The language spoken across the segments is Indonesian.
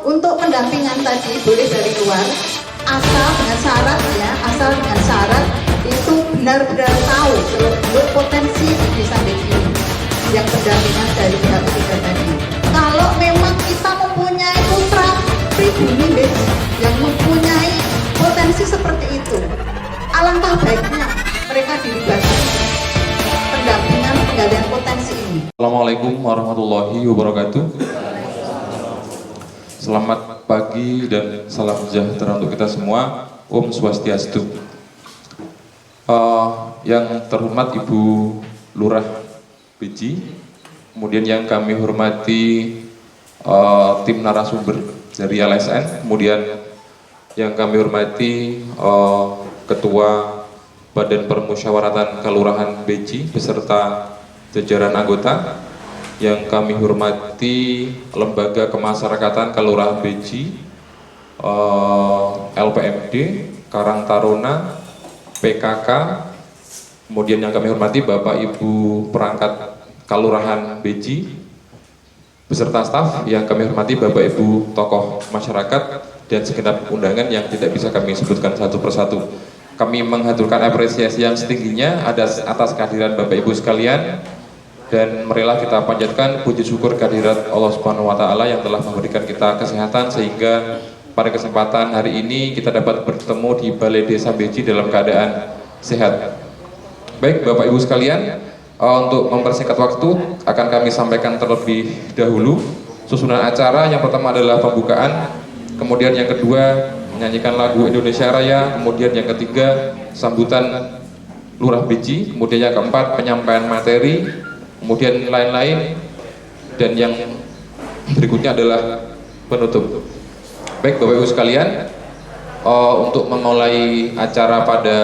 untuk pendampingan tadi boleh dari luar, asal dengan syarat ya, asal dengan syarat itu benar-benar tahu seluk potensi di desa ini yang pendampingan dari pihak ketiga tadi. Kalau memang kita mempunyai putra pribumi yang mempunyai potensi seperti itu, alangkah baiknya mereka dilibatkan pendampingan penggalian potensi ini. Assalamualaikum warahmatullahi wabarakatuh. Selamat pagi dan salam sejahtera untuk kita semua. Om Swastiastu. Yang terhormat Ibu Lurah Beji, kemudian yang kami hormati tim narasumber dari LSN, kemudian yang kami hormati Ketua Badan Permusyawaratan Kelurahan Beji beserta jajaran anggota, yang kami hormati Lembaga Kemasyarakatan Kelurahan Beji, LPMD, Karang Taruna, PKK, kemudian yang kami hormati Bapak Ibu perangkat Kelurahan Beji beserta staf, yang kami hormati Bapak Ibu tokoh masyarakat dan segenap undangan yang tidak bisa kami sebutkan satu persatu. Kami mengaturkan apresiasi yang setingginya atas kehadiran Bapak Ibu sekalian, dan marilah kita panjatkan puji syukur kehadirat Allah Subhanahu wa taala yang telah memberikan kita kesehatan sehingga pada kesempatan hari ini kita dapat bertemu di Balai Desa Beji dalam keadaan sehat. Baik Bapak Ibu sekalian, untuk mempersingkat waktu akan kami sampaikan terlebih dahulu susunan acara. Yang pertama adalah pembukaan, kemudian yang kedua menyanyikan lagu Indonesia Raya, kemudian yang ketiga sambutan Lurah Beji, kemudian yang keempat penyampaian materi, kemudian lain-lain, dan yang berikutnya adalah penutup. Baik Bapak Ibu sekalian, untuk memulai acara pada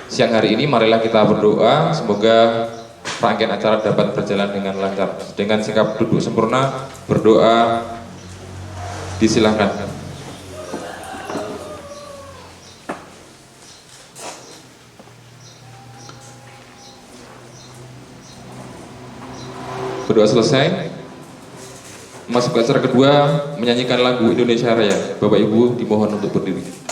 siang hari ini, marilah kita berdoa semoga rangkaian acara dapat berjalan dengan lancar. Dengan sikap duduk sempurna, berdoa disilahkan. Berdoa selesai, masuk ke acara kedua, menyanyikan lagu Indonesia Raya. Bapak Ibu dimohon untuk berdiri.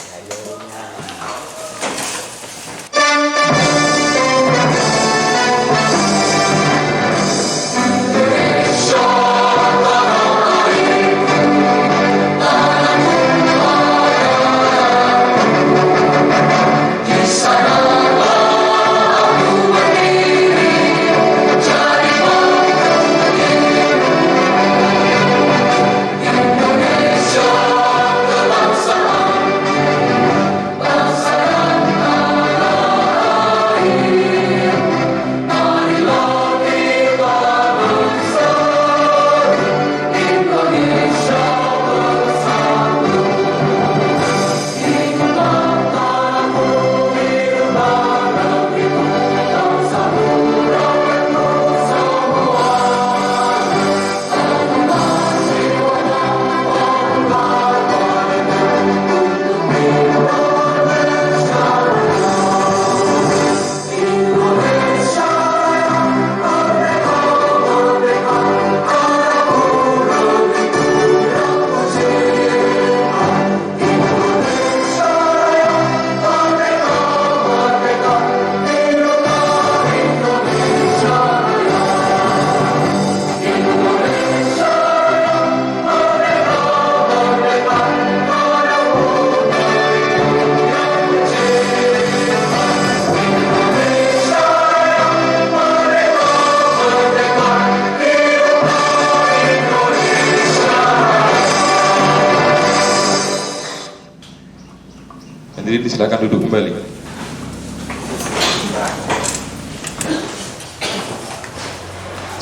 Jadi silakan duduk kembali.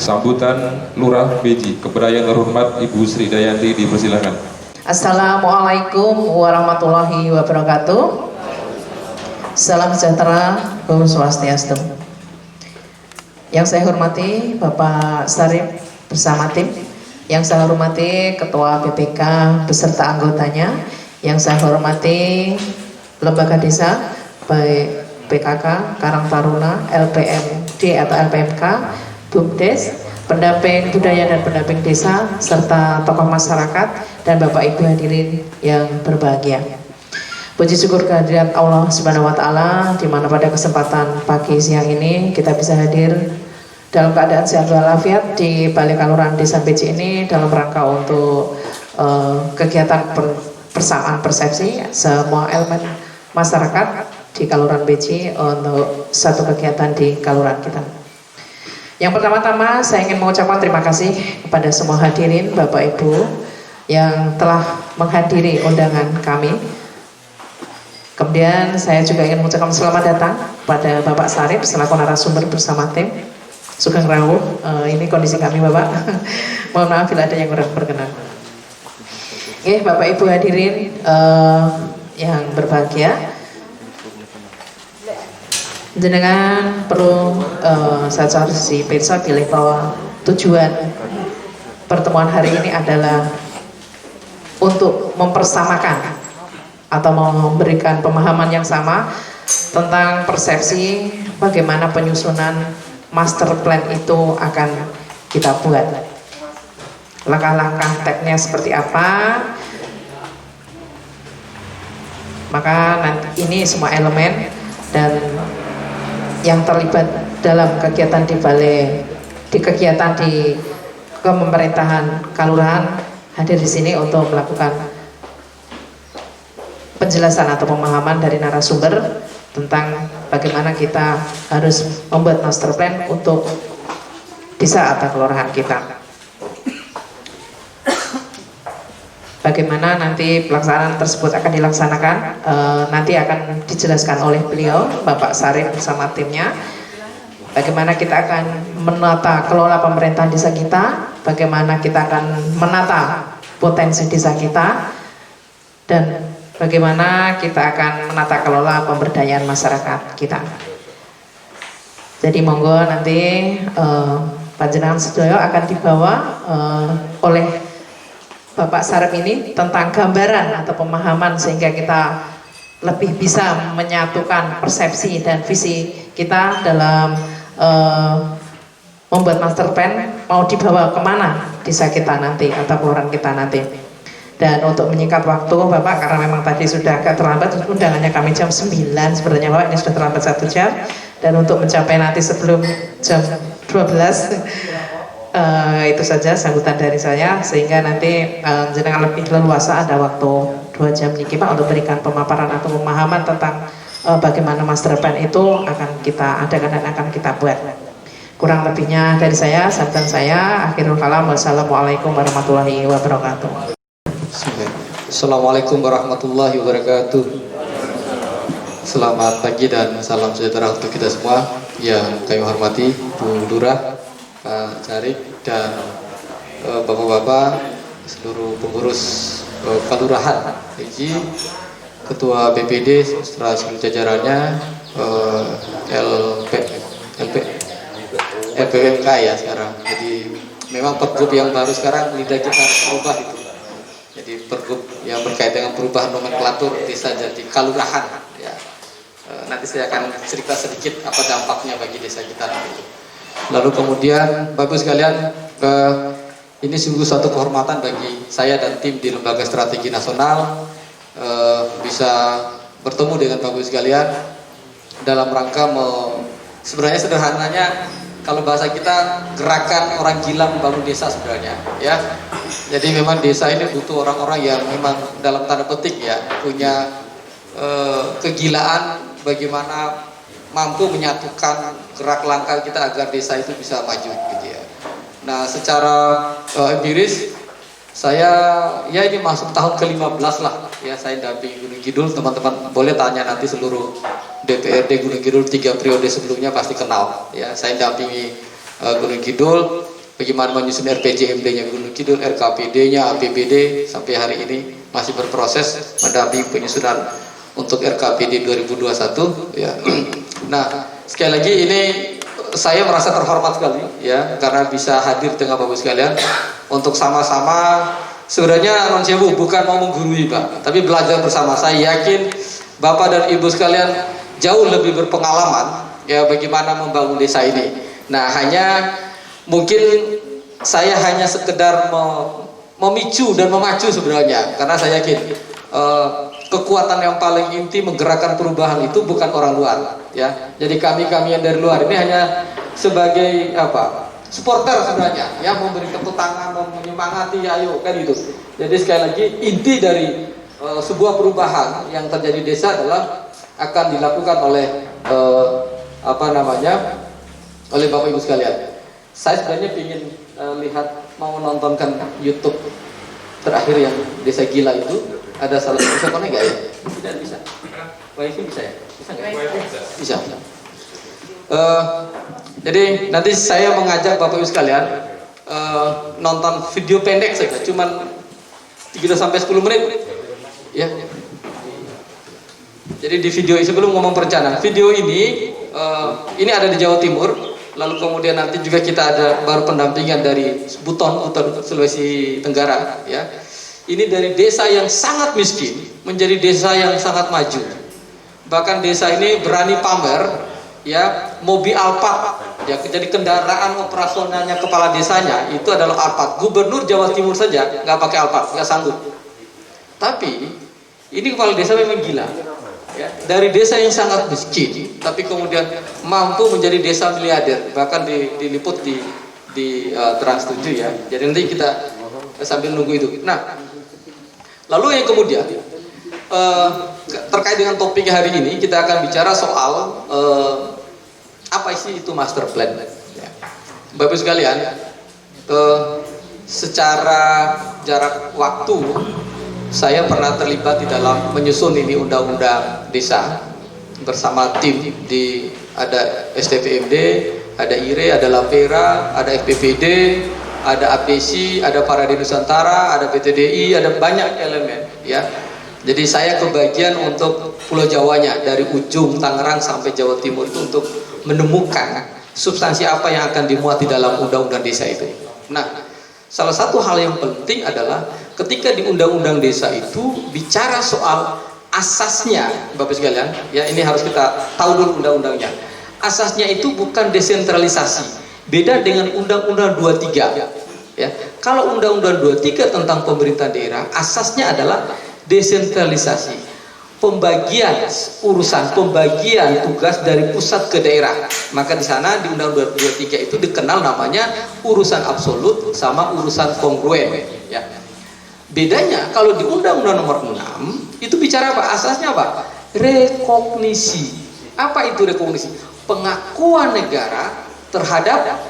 Sambutan Lurah Beji, kepada yang terhormat Ibu Sri Dayanti dipersilakan. Assalamualaikum warahmatullahi wabarakatuh. Salam sejahtera, Om Swastiastu. Yang saya hormati Bapak Sarip bersama tim, yang saya hormati Ketua BPK beserta anggotanya, yang saya hormati Lembaga Desa, baik PKK, Karang Taruna, LPMD atau LPMK, BUMDes, pendamping budaya dan pendamping desa, serta tokoh masyarakat, dan Bapak Ibu hadirin yang berbahagia. Puji syukur kehadirat Allah Subhanahu wa Ta'ala, di mana pada kesempatan pagi siang ini kita bisa hadir dalam keadaan sehat walafiat di Balai Kalurahan Desa Beji ini dalam rangka untuk kegiatan persamaan persepsi semua elemen masyarakat di Kalurahan Beji untuk satu kegiatan di Kalurahan kita. Yang pertama-tama saya ingin mengucapkan terima kasih kepada semua hadirin Bapak Ibu yang telah menghadiri undangan kami. Kemudian saya juga ingin mengucapkan selamat datang pada Bapak Sarip selaku narasumber bersama tim. Sugeng rawuh, ini kondisi kami Bapak. Mohon maaf bila ada yang kurang berkenan. Oke, Bapak Ibu hadirin yang berbahagia, jenengan perlu saya harus bisa pilih bahwa tujuan pertemuan hari ini adalah untuk mempersamakan atau memberikan pemahaman yang sama tentang persepsi bagaimana penyusunan master plan itu akan kita buat. Langkah-langkah teknisnya seperti apa? Maka nanti ini semua elemen dan yang terlibat dalam kegiatan di kegiatan di pemerintahan Kalurahan hadir di sini untuk melakukan penjelasan atau pemahaman dari narasumber tentang bagaimana kita harus membuat master plan untuk desa atau kelurahan kita. Bagaimana nanti pelaksanaan tersebut akan dilaksanakan, nanti akan dijelaskan oleh beliau, Bapak Sarip bersama timnya. Bagaimana kita akan menata kelola pemerintahan desa kita, bagaimana kita akan menata potensi desa kita, dan bagaimana kita akan menata kelola pemberdayaan masyarakat kita. Jadi monggo nanti panjenengan sedaya akan dibawa oleh Bapak Sarip ini tentang gambaran atau pemahaman sehingga kita lebih bisa menyatukan persepsi dan visi kita dalam membuat master plan mau dibawa kemana desa kita nanti atau kelurahan kita nanti. Dan untuk menyingkat waktu Bapak, karena memang tadi sudah agak terlambat, undangannya kami jam 9 sebenarnya Bapak, ini sudah terlambat 1 jam. Dan untuk mencapai nanti sebelum jam 12 itu saja sambutan dari saya, sehingga nanti jenengan lebih leluasa ada waktu 2 jam nih Pak untuk berikan pemaparan atau pemahaman tentang bagaimana master plan itu akan kita adakan dan akan kita buat. Kurang lebihnya dari saya, sambutan saya, akhirul kalam, wassalamualaikum warahmatullahi wabarakatuh. Assalamualaikum warahmatullahi wabarakatuh. Selamat pagi dan salam sejahtera untuk kita semua yang kami hormati, Bu Lurah, Pak Carik, dan Bapak-bapak seluruh pengurus Kalurahan Beji, Ketua BPD serta seluruh jajarannya, LPMK ya sekarang. Jadi memang pergub yang baru sekarang lidah kita harus berubah itu. Jadi pergub yang berkaitan dengan perubahan nomenklatur desa jadi kalurahan ya. Nanti saya akan cerita sedikit apa dampaknya bagi desa kita nanti. Lalu kemudian Bapak sekalian, ini sungguh suatu kehormatan bagi saya dan tim di Lembaga Strategi Nasional bisa bertemu dengan Bapak sekalian dalam rangka sebenarnya sederhananya kalau bahasa kita gerakan orang gila membangun desa sebenarnya ya. Jadi memang desa ini butuh orang-orang yang memang dalam tanda petik ya punya kegilaan bagaimana mampu menyatukan gerak langkah kita agar desa itu bisa maju gitu ya. Nah secara empiris saya ya ini masuk tahun ke-15 lah ya, saya dampingi Gunung Kidul. Teman-teman boleh tanya nanti seluruh DPRD Gunung Kidul 3 periode sebelumnya pasti kenal ya. Saya dampingi Gunung Kidul bagaimana menyusun RPJMD-nya Gunung Kidul, RKPD-nya, APBD, sampai hari ini masih berproses mendampingi penyusunan untuk RKPD 2021 ya. Nah sekali lagi ini saya merasa terhormat sekali ya karena bisa hadir dengan Bapak sekalian untuk sama-sama sebenarnya non sewu bukan mau menggurui Pak, tapi belajar bersama. Saya yakin Bapak dan Ibu sekalian jauh lebih berpengalaman ya bagaimana membangun desa ini. Nah hanya mungkin saya hanya sekedar memicu dan memacu sebenarnya, karena saya yakin kekuatan yang paling inti menggerakkan perubahan itu bukan orang luar, ya. Jadi kami yang dari luar ini hanya sebagai supporter sebenarnya, ya, memberi tepuk tangan, menyemangati, ayo kan itu. Jadi sekali lagi inti dari sebuah perubahan yang terjadi di desa adalah akan dilakukan oleh oleh Bapak Ibu sekalian. Saya sebenarnya ingin mau menontonkan YouTube terakhir yang Desa Gila itu. Ada salah satu, bisa connect nggak ya? Tidak bisa. Wifi bisa ya? Bisa nggak? Bisa. Jadi nanti saya mengajak Bapak Ibu sekalian nonton video pendek saja, cuman 3-10 menit, ya. Jadi di video sebelum ngomong perencanaan, video ini ada di Jawa Timur, lalu kemudian nanti juga kita ada baru pendampingan dari Buton Sulawesi Tenggara, ya. Ini dari desa yang sangat miskin menjadi desa yang sangat maju. Bahkan desa ini berani pamer, ya, mobil Alphard, ya. Jadi kendaraan operasionalnya kepala desanya itu adalah Alphard. Gubernur Jawa Timur saja nggak pakai Alphard, nggak sanggup. Tapi ini kepala desa memang gila, ya. Dari desa yang sangat miskin, tapi kemudian mampu menjadi desa miliarder, bahkan diliput di Trans 7, ya. Jadi nanti kita sambil nunggu itu. Nah, lalu yang kemudian terkait dengan topik hari ini, kita akan bicara soal apa sih itu master plan, ya. Bapak sekalian, secara jarak waktu saya pernah terlibat di dalam menyusun ini undang-undang desa bersama tim ada STPMD, ada IRE, ada LAPERA, ada FPPD, ada APC, ada Parade Nusantara, ada PTDI, ada banyak elemen, ya. Jadi saya kebagian untuk Pulau Jawanya, dari ujung Tangerang sampai Jawa Timur itu untuk menemukan substansi apa yang akan dimuat di dalam undang-undang desa itu. Nah, salah satu hal yang penting adalah ketika di undang-undang desa itu bicara soal asasnya, Bapak sekalian, ya, ini harus kita tahu dulu undang-undangnya. Asasnya itu bukan desentralisasi. Beda dengan Undang-Undang 23, ya. Kalau Undang-Undang 23 tentang pemerintah daerah, asasnya adalah desentralisasi, pembagian tugas dari pusat ke daerah. Maka di sana di Undang-Undang 23 itu dikenal namanya urusan absolut sama urusan kongruen, ya. Bedanya kalau di Undang-Undang nomor 6 itu bicara apa? Asasnya apa? Rekognisi. Apa itu rekognisi? Pengakuan negara terhadap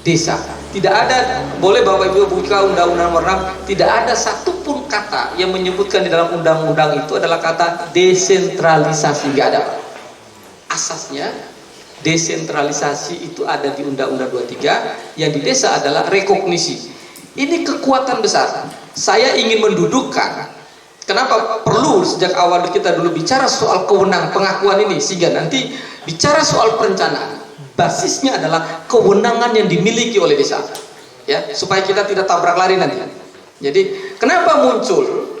desa. Tidak ada, boleh Bapak Ibu buka Undang-Undang nomor 6, tidak ada satupun kata yang menyebutkan di dalam undang-undang itu adalah kata desentralisasi, nggak ada. Asasnya desentralisasi itu ada di Undang-Undang 23, yang di desa adalah rekognisi. Ini kekuatan besar. Saya ingin mendudukkan kenapa perlu sejak awal kita dulu bicara soal kewenangan pengakuan ini, sehingga nanti bicara soal perencanaan basisnya adalah kewenangan yang dimiliki oleh desa, ya, supaya kita tidak tabrak lari nanti. Jadi kenapa muncul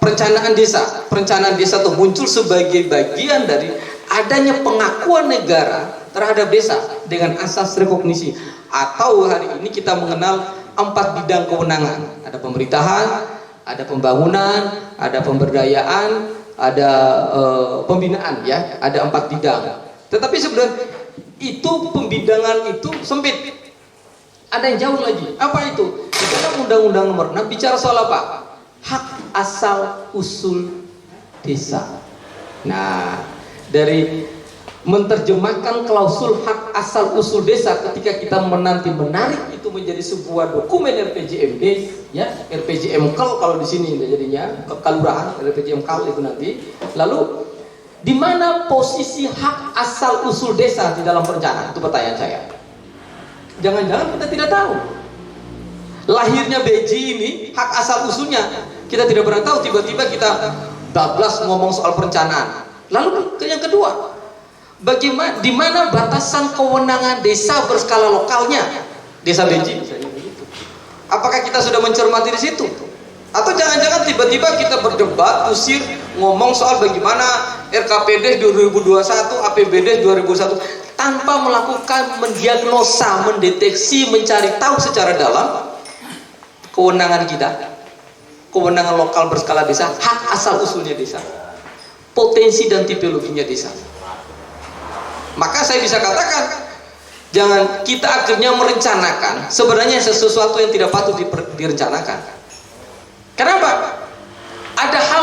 perencanaan desa? Perencanaan desa itu muncul sebagai bagian dari adanya pengakuan negara terhadap desa dengan asas rekognisi, atau hari ini kita mengenal 4 bidang kewenangan. Ada pemerintahan, ada pembangunan, ada pemberdayaan, ada pembinaan, ya, ada 4 bidang. Tetapi sebenarnya itu pembidangan itu sempit. Ada yang jauh lagi. Apa itu? Di dalam Undang-Undang nomor 6 bicara soal apa? Hak asal usul desa. Nah, dari menerjemahkan klausul hak asal usul desa ketika kita menanti menarik itu menjadi sebuah dokumen RPJMD, ya, RPJMKal kalau di sini jadinya kelurahan, RPJMKal itu nanti. Lalu di mana posisi hak asal usul desa di dalam perencanaan? Itu pertanyaan saya. Jangan-jangan kita tidak tahu. Lahirnya BJ ini, hak asal usulnya kita tidak pernah tahu. Tiba-tiba kita bablas ngomong soal perencanaan. Lalu yang kedua, bagaimana, di mana batasan kewenangan desa berskala lokalnya? Desa BJ. Apakah kita sudah mencermati di situ? Atau jangan-jangan tiba-tiba kita berdebat, usir, ngomong soal bagaimana RKPD 2021, APBD 2001. tanpa melakukan mendiagnosa, mendeteksi, mencari tahu secara dalam kewenangan kita, kewenangan lokal berskala desa, hak asal usulnya desa, potensi dan tipologinya desa. Maka saya bisa katakan, jangan kita akhirnya merencanakan sebenarnya sesuatu yang tidak patut direncanakan. Kenapa? Ada hal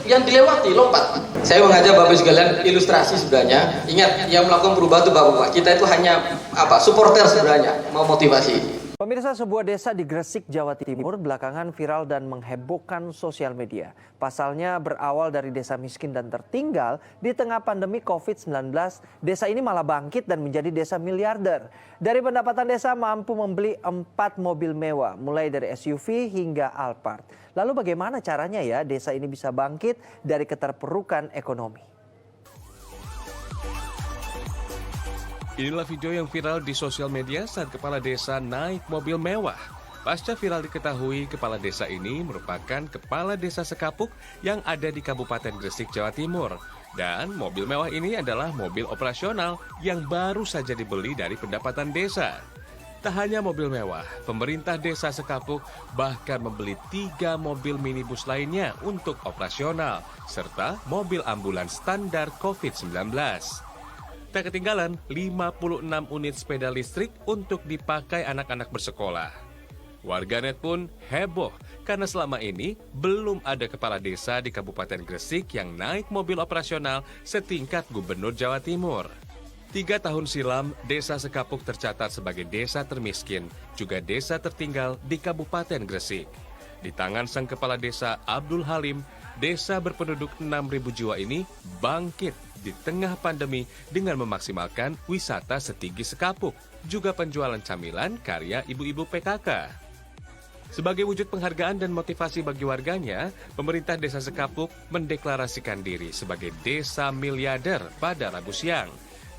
yang dilewati, lompat. Saya mengajak Bapak sekalian ilustrasi sebenarnya. Ingat, yang melakukan perubahan itu Bapak. Kita itu hanya supporter sebenarnya, mau motivasi. Pemirsa, sebuah desa di Gresik, Jawa Timur belakangan viral dan menghebohkan sosial media. Pasalnya berawal dari desa miskin dan tertinggal, di tengah pandemi COVID-19, desa ini malah bangkit dan menjadi desa miliarder. Dari pendapatan desa mampu membeli 4 mobil mewah, mulai dari SUV hingga Alphard. Lalu bagaimana caranya ya desa ini bisa bangkit dari keterpurukan ekonomi? Inilah video yang viral di sosial media saat kepala desa naik mobil mewah. Pasca viral diketahui, kepala desa ini merupakan kepala desa Sekapuk yang ada di Kabupaten Gresik, Jawa Timur. Dan mobil mewah ini adalah mobil operasional yang baru saja dibeli dari pendapatan desa. Tak hanya mobil mewah, pemerintah desa Sekapuk bahkan membeli 3 mobil minibus lainnya untuk operasional, serta mobil ambulans standar COVID-19. Tak ketinggalan 56 unit sepeda listrik untuk dipakai anak-anak bersekolah. Warganet pun heboh karena selama ini belum ada kepala desa di Kabupaten Gresik yang naik mobil operasional setingkat Gubernur Jawa Timur. 3 tahun silam, desa Sekapuk tercatat sebagai desa termiskin, juga desa tertinggal di Kabupaten Gresik. Di tangan sang kepala desa Abdul Halim, desa berpenduduk 6.000 jiwa ini bangkit di tengah pandemi dengan memaksimalkan wisata Setigi Sekapuk, juga penjualan camilan karya ibu-ibu PKK. Sebagai wujud penghargaan dan motivasi bagi warganya, pemerintah desa Sekapuk mendeklarasikan diri sebagai desa miliarder pada Rabu siang.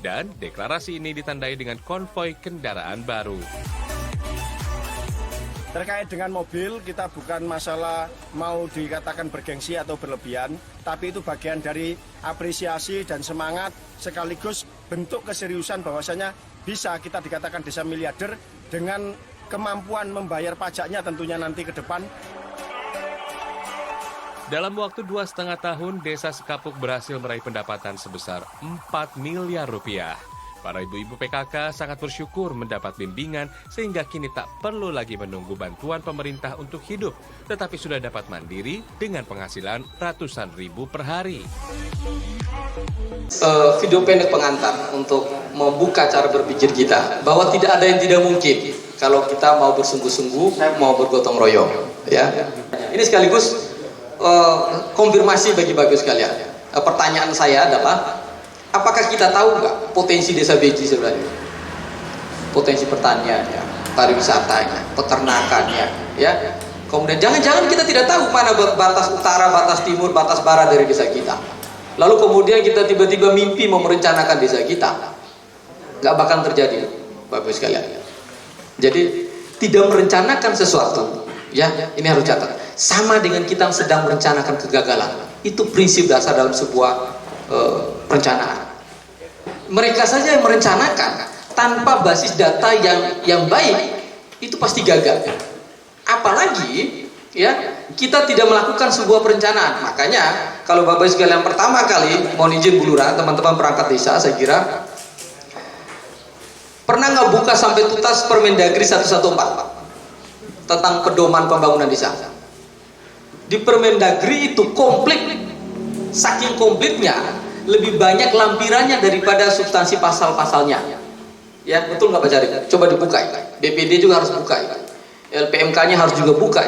Dan deklarasi ini ditandai dengan konvoi kendaraan baru. Terkait dengan mobil, kita bukan masalah mau dikatakan bergengsi atau berlebihan, tapi itu bagian dari apresiasi dan semangat sekaligus bentuk keseriusan bahwasanya bisa kita dikatakan desa miliarder dengan kemampuan membayar pajaknya tentunya nanti ke depan. Dalam waktu 2,5 tahun, desa Sekapuk berhasil meraih pendapatan sebesar 4 miliar rupiah. Para ibu-ibu PKK sangat bersyukur mendapat bimbingan sehingga kini tak perlu lagi menunggu bantuan pemerintah untuk hidup, tetapi sudah dapat mandiri dengan penghasilan ratusan ribu per hari. Video pendek pengantar untuk membuka cara berpikir kita bahwa tidak ada yang tidak mungkin kalau kita mau bersungguh-sungguh, mau bergotong royong. Ya, ini sekaligus konfirmasi bagi bagus sekalian. Pertanyaan saya adalah, apakah kita tahu nggak potensi desa Beji sebenarnya? Potensi pertaniannya, pariwisatanya, peternakannya, ya. Kemudian jangan-jangan kita tidak tahu mana batas utara, batas timur, batas barat dari desa kita. Lalu kemudian kita tiba-tiba mimpi mau merencanakan desa kita, nggak bakal terjadi, Bapak sekalian. Jadi tidak merencanakan sesuatu, ya ini harus catat. Sama dengan kita sedang merencanakan kegagalan. Itu prinsip dasar dalam sebuah perencanaan. Mereka saja yang merencanakan tanpa basis data yang baik, itu pasti gagal. Apalagi ya kita tidak melakukan sebuah perencanaan. Makanya kalau Bapak sekalian pertama kali mau izin Bu Lurah, teman-teman perangkat desa, saya kira pernah nggak buka sampai tuntas Permendagri 114 tentang pedoman pembangunan desa? Di Permendagri itu komplit, saking komplitnya lebih banyak lampirannya daripada substansi pasal-pasalnya. Ya, betul nggak Pak Cari? Coba dibuka. BPD juga harus buka. LPMK-nya harus juga buka.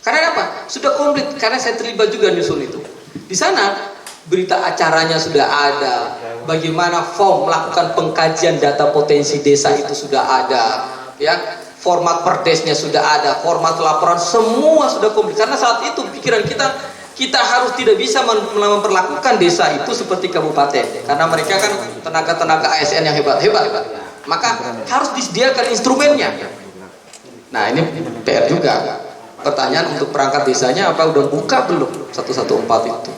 Karena apa? Sudah komplit. Karena saya terlibat juga nyusun itu. Di sana berita acaranya sudah ada. Bagaimana form melakukan pengkajian data potensi desa itu sudah ada. Ya, format perdesnya sudah ada. Format laporan semua sudah komplit. Karena saat itu pikiran kita harus tidak bisa memperlakukan desa itu seperti kabupaten, karena mereka kan tenaga-tenaga ASN yang hebat-hebat, maka harus disediakan instrumennya. Nah ini PR juga. Pertanyaan untuk perangkat desanya, apa udah buka belum 114 itu?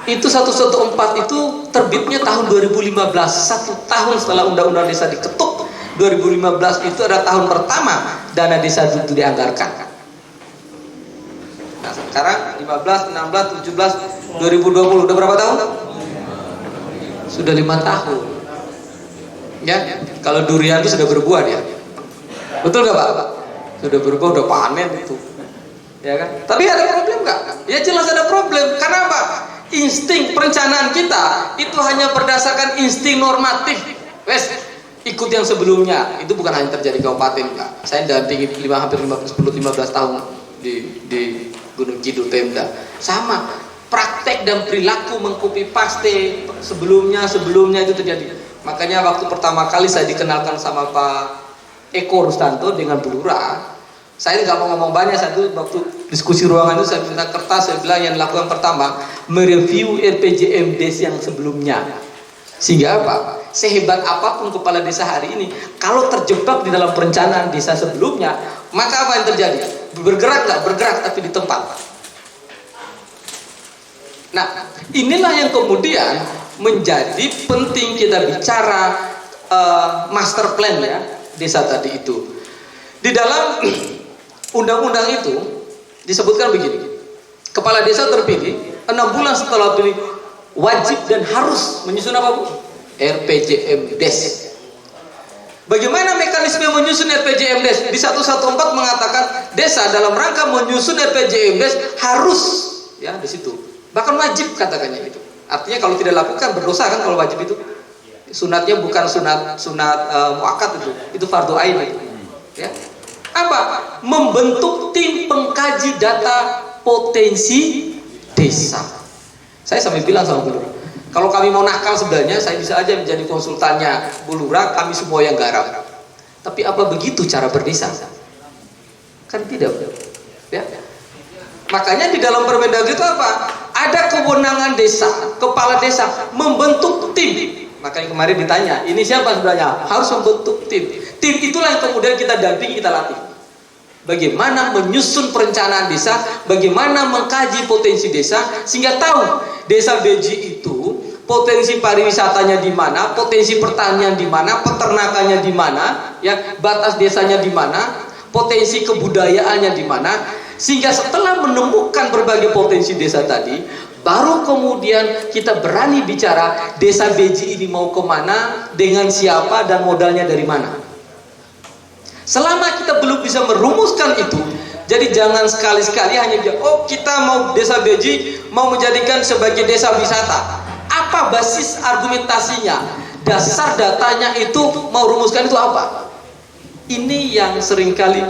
Itu 114 itu terbitnya tahun 2015, 1 tahun setelah undang-undang desa diketuk. 2015 itu adalah tahun pertama dana desa itu dianggarkan. Nah sekarang 15, 16, 17, 2020 udah berapa tahun? Sudah 5 tahun. Ya, kalau durian itu sudah berbuah dia. Betul nggak Pak? Sudah berbuah, udah panen itu. Ya kan? Tapi ada problem nggak? Ya jelas ada problem. Karena apa? Insting perencanaan kita itu hanya berdasarkan insting normatif. Wes, ikut yang sebelumnya. Itu bukan hanya terjadi di kabupaten, Pak. Saya dampingi hampir 10-15 tahun di Gunung Kidul Pemda. Sama, praktek dan perilaku mengcopy paste sebelumnya itu terjadi. Makanya waktu pertama kali saya dikenalkan sama Pak Eko Rustanto dengan Bu Lurah, saya nggak mau ngomong banyak. Satu waktu diskusi ruangan itu saya minta kertas, saya bilang yang dilakukan pertama mereview RPJM Des yang sebelumnya. Sehingga apa? Sehebat apapun kepala desa hari ini, kalau terjebak di dalam perencanaan desa sebelumnya, maka apa yang terjadi? Bergerak nggak? Bergerak tapi di tempat. Nah, inilah yang kemudian menjadi penting kita bicara master plan ya desa tadi itu. Di dalam undang-undang itu disebutkan begini, kepala desa terpilih 6 bulan setelah pilih wajib dan harus menyusun apa Bu? RPJM Des. Bagaimana mekanisme menyusun RPJM Des? Di 114 mengatakan desa dalam rangka menyusun RPJM Des harus ya di situ. Bahkan wajib katakannya itu. Artinya kalau tidak lakukan berdosa kan kalau wajib itu. Sunatnya bukan sunat muakkad itu fardu ain itu. Ya. Apa? Membentuk tim pengkaji data potensi desa. Saya sampai bilang sama Bu Lurah, kalau kami mau nakal sebenarnya saya bisa aja menjadi konsultannya Bu Lurah, kami semua yang garap. Tapi apa begitu cara berdesa? Kan tidak. Ya. Makanya di dalam Permendagri itu apa? Ada kewenangan desa, kepala desa membentuk tim. Makanya kemarin ditanya, ini siapa sebenarnya? Harus membentuk tim. Tim itulah yang kemudian kita dampingi, kita latih. Bagaimana menyusun perencanaan desa, bagaimana mengkaji potensi desa, sehingga tahu desa Beji itu potensi pariwisatanya di mana, potensi pertanian di mana, peternakannya di mana, ya batas desanya di mana, potensi kebudayaannya di mana, sehingga setelah menemukan berbagai potensi desa tadi, baru kemudian kita berani bicara desa Beji ini mau kemana, dengan siapa, dan modalnya dari mana. Selama kita belum bisa merumuskan itu, jadi jangan sekali-sekali hanya oh kita mau desa Beji mau menjadikan sebagai desa wisata. Apa basis argumentasinya? Dasar datanya itu mau rumuskan itu apa? Ini yang seringkali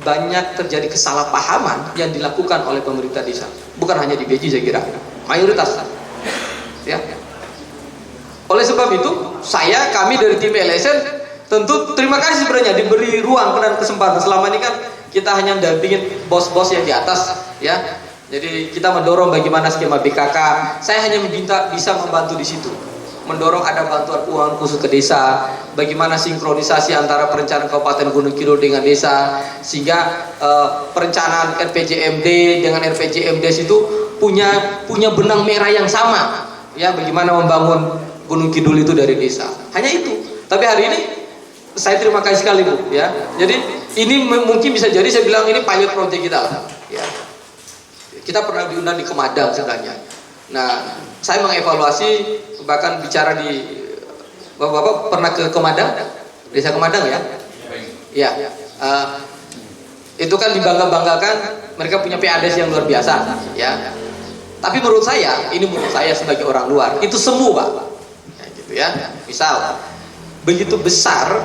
banyak terjadi kesalahpahaman yang dilakukan oleh pemerintah desa. Bukan hanya di Beji saya kira, mayoritas. Ya. Oleh sebab itu, kami dari tim LSN tentu terima kasih sebenarnya diberi ruang dan kesempatan. Selama ini kan kita hanya mendampingin bos-bos yang di atas ya. Jadi kita mendorong bagaimana skema BKK. Saya hanya meminta bisa membantu di situ. Mendorong ada bantuan uang khusus ke desa, bagaimana sinkronisasi antara perencanaan Kabupaten Gunung Kidul dengan desa, sehingga perencanaan RPJMD dengan RPJM Des itu punya benang merah yang sama. Ya, bagaimana membangun Gunung Kidul itu dari desa. Hanya itu. Tapi hari ini saya terima kasih sekali Bu ya. Jadi ini mungkin bisa jadi saya bilang ini pilot project kita ya. Kita pernah diundang di Kemadang sebenarnya. Nah, saya mengevaluasi, bahkan bicara di Bapak pernah ke Kemadang? Desa Kemadang ya? Ya. Itu kan dibangga-banggakan mereka punya PADES yang luar biasa ya. Tapi menurut saya sebagai orang luar itu semu Pak. Ya, gitu ya. Misal begitu besar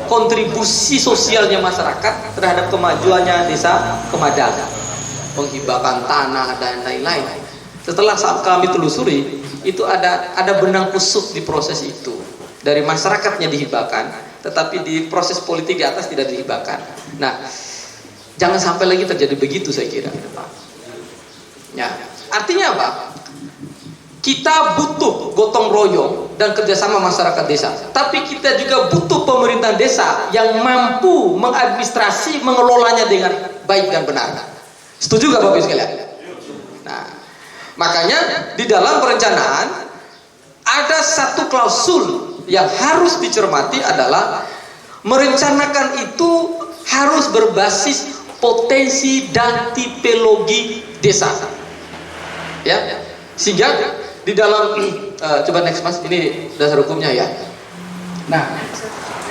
kontribusi sosialnya masyarakat terhadap kemajuannya desa Kemadang, menghibahkan tanah dan lain-lain. Setelah saat kami telusuri, itu ada benang kusut di proses itu. Dari masyarakatnya dihibahkan, tetapi di proses politik di atas tidak dihibahkan. Nah, jangan sampai lagi terjadi begitu saya kira. Ya, artinya apa? Kita butuh gotong royong dan kerjasama masyarakat desa. Tapi kita juga butuh pemerintah desa yang mampu mengadministrasi, mengelolanya dengan baik dan benar. Setuju gak Bapak Ibu sekalian? Nah, Makanya di dalam perencanaan ada satu klausul yang harus dicermati adalah merencanakan itu harus berbasis potensi dan tipologi desa. Ya, sehingga di dalam coba next Mas, ini dasar hukumnya ya. Nah,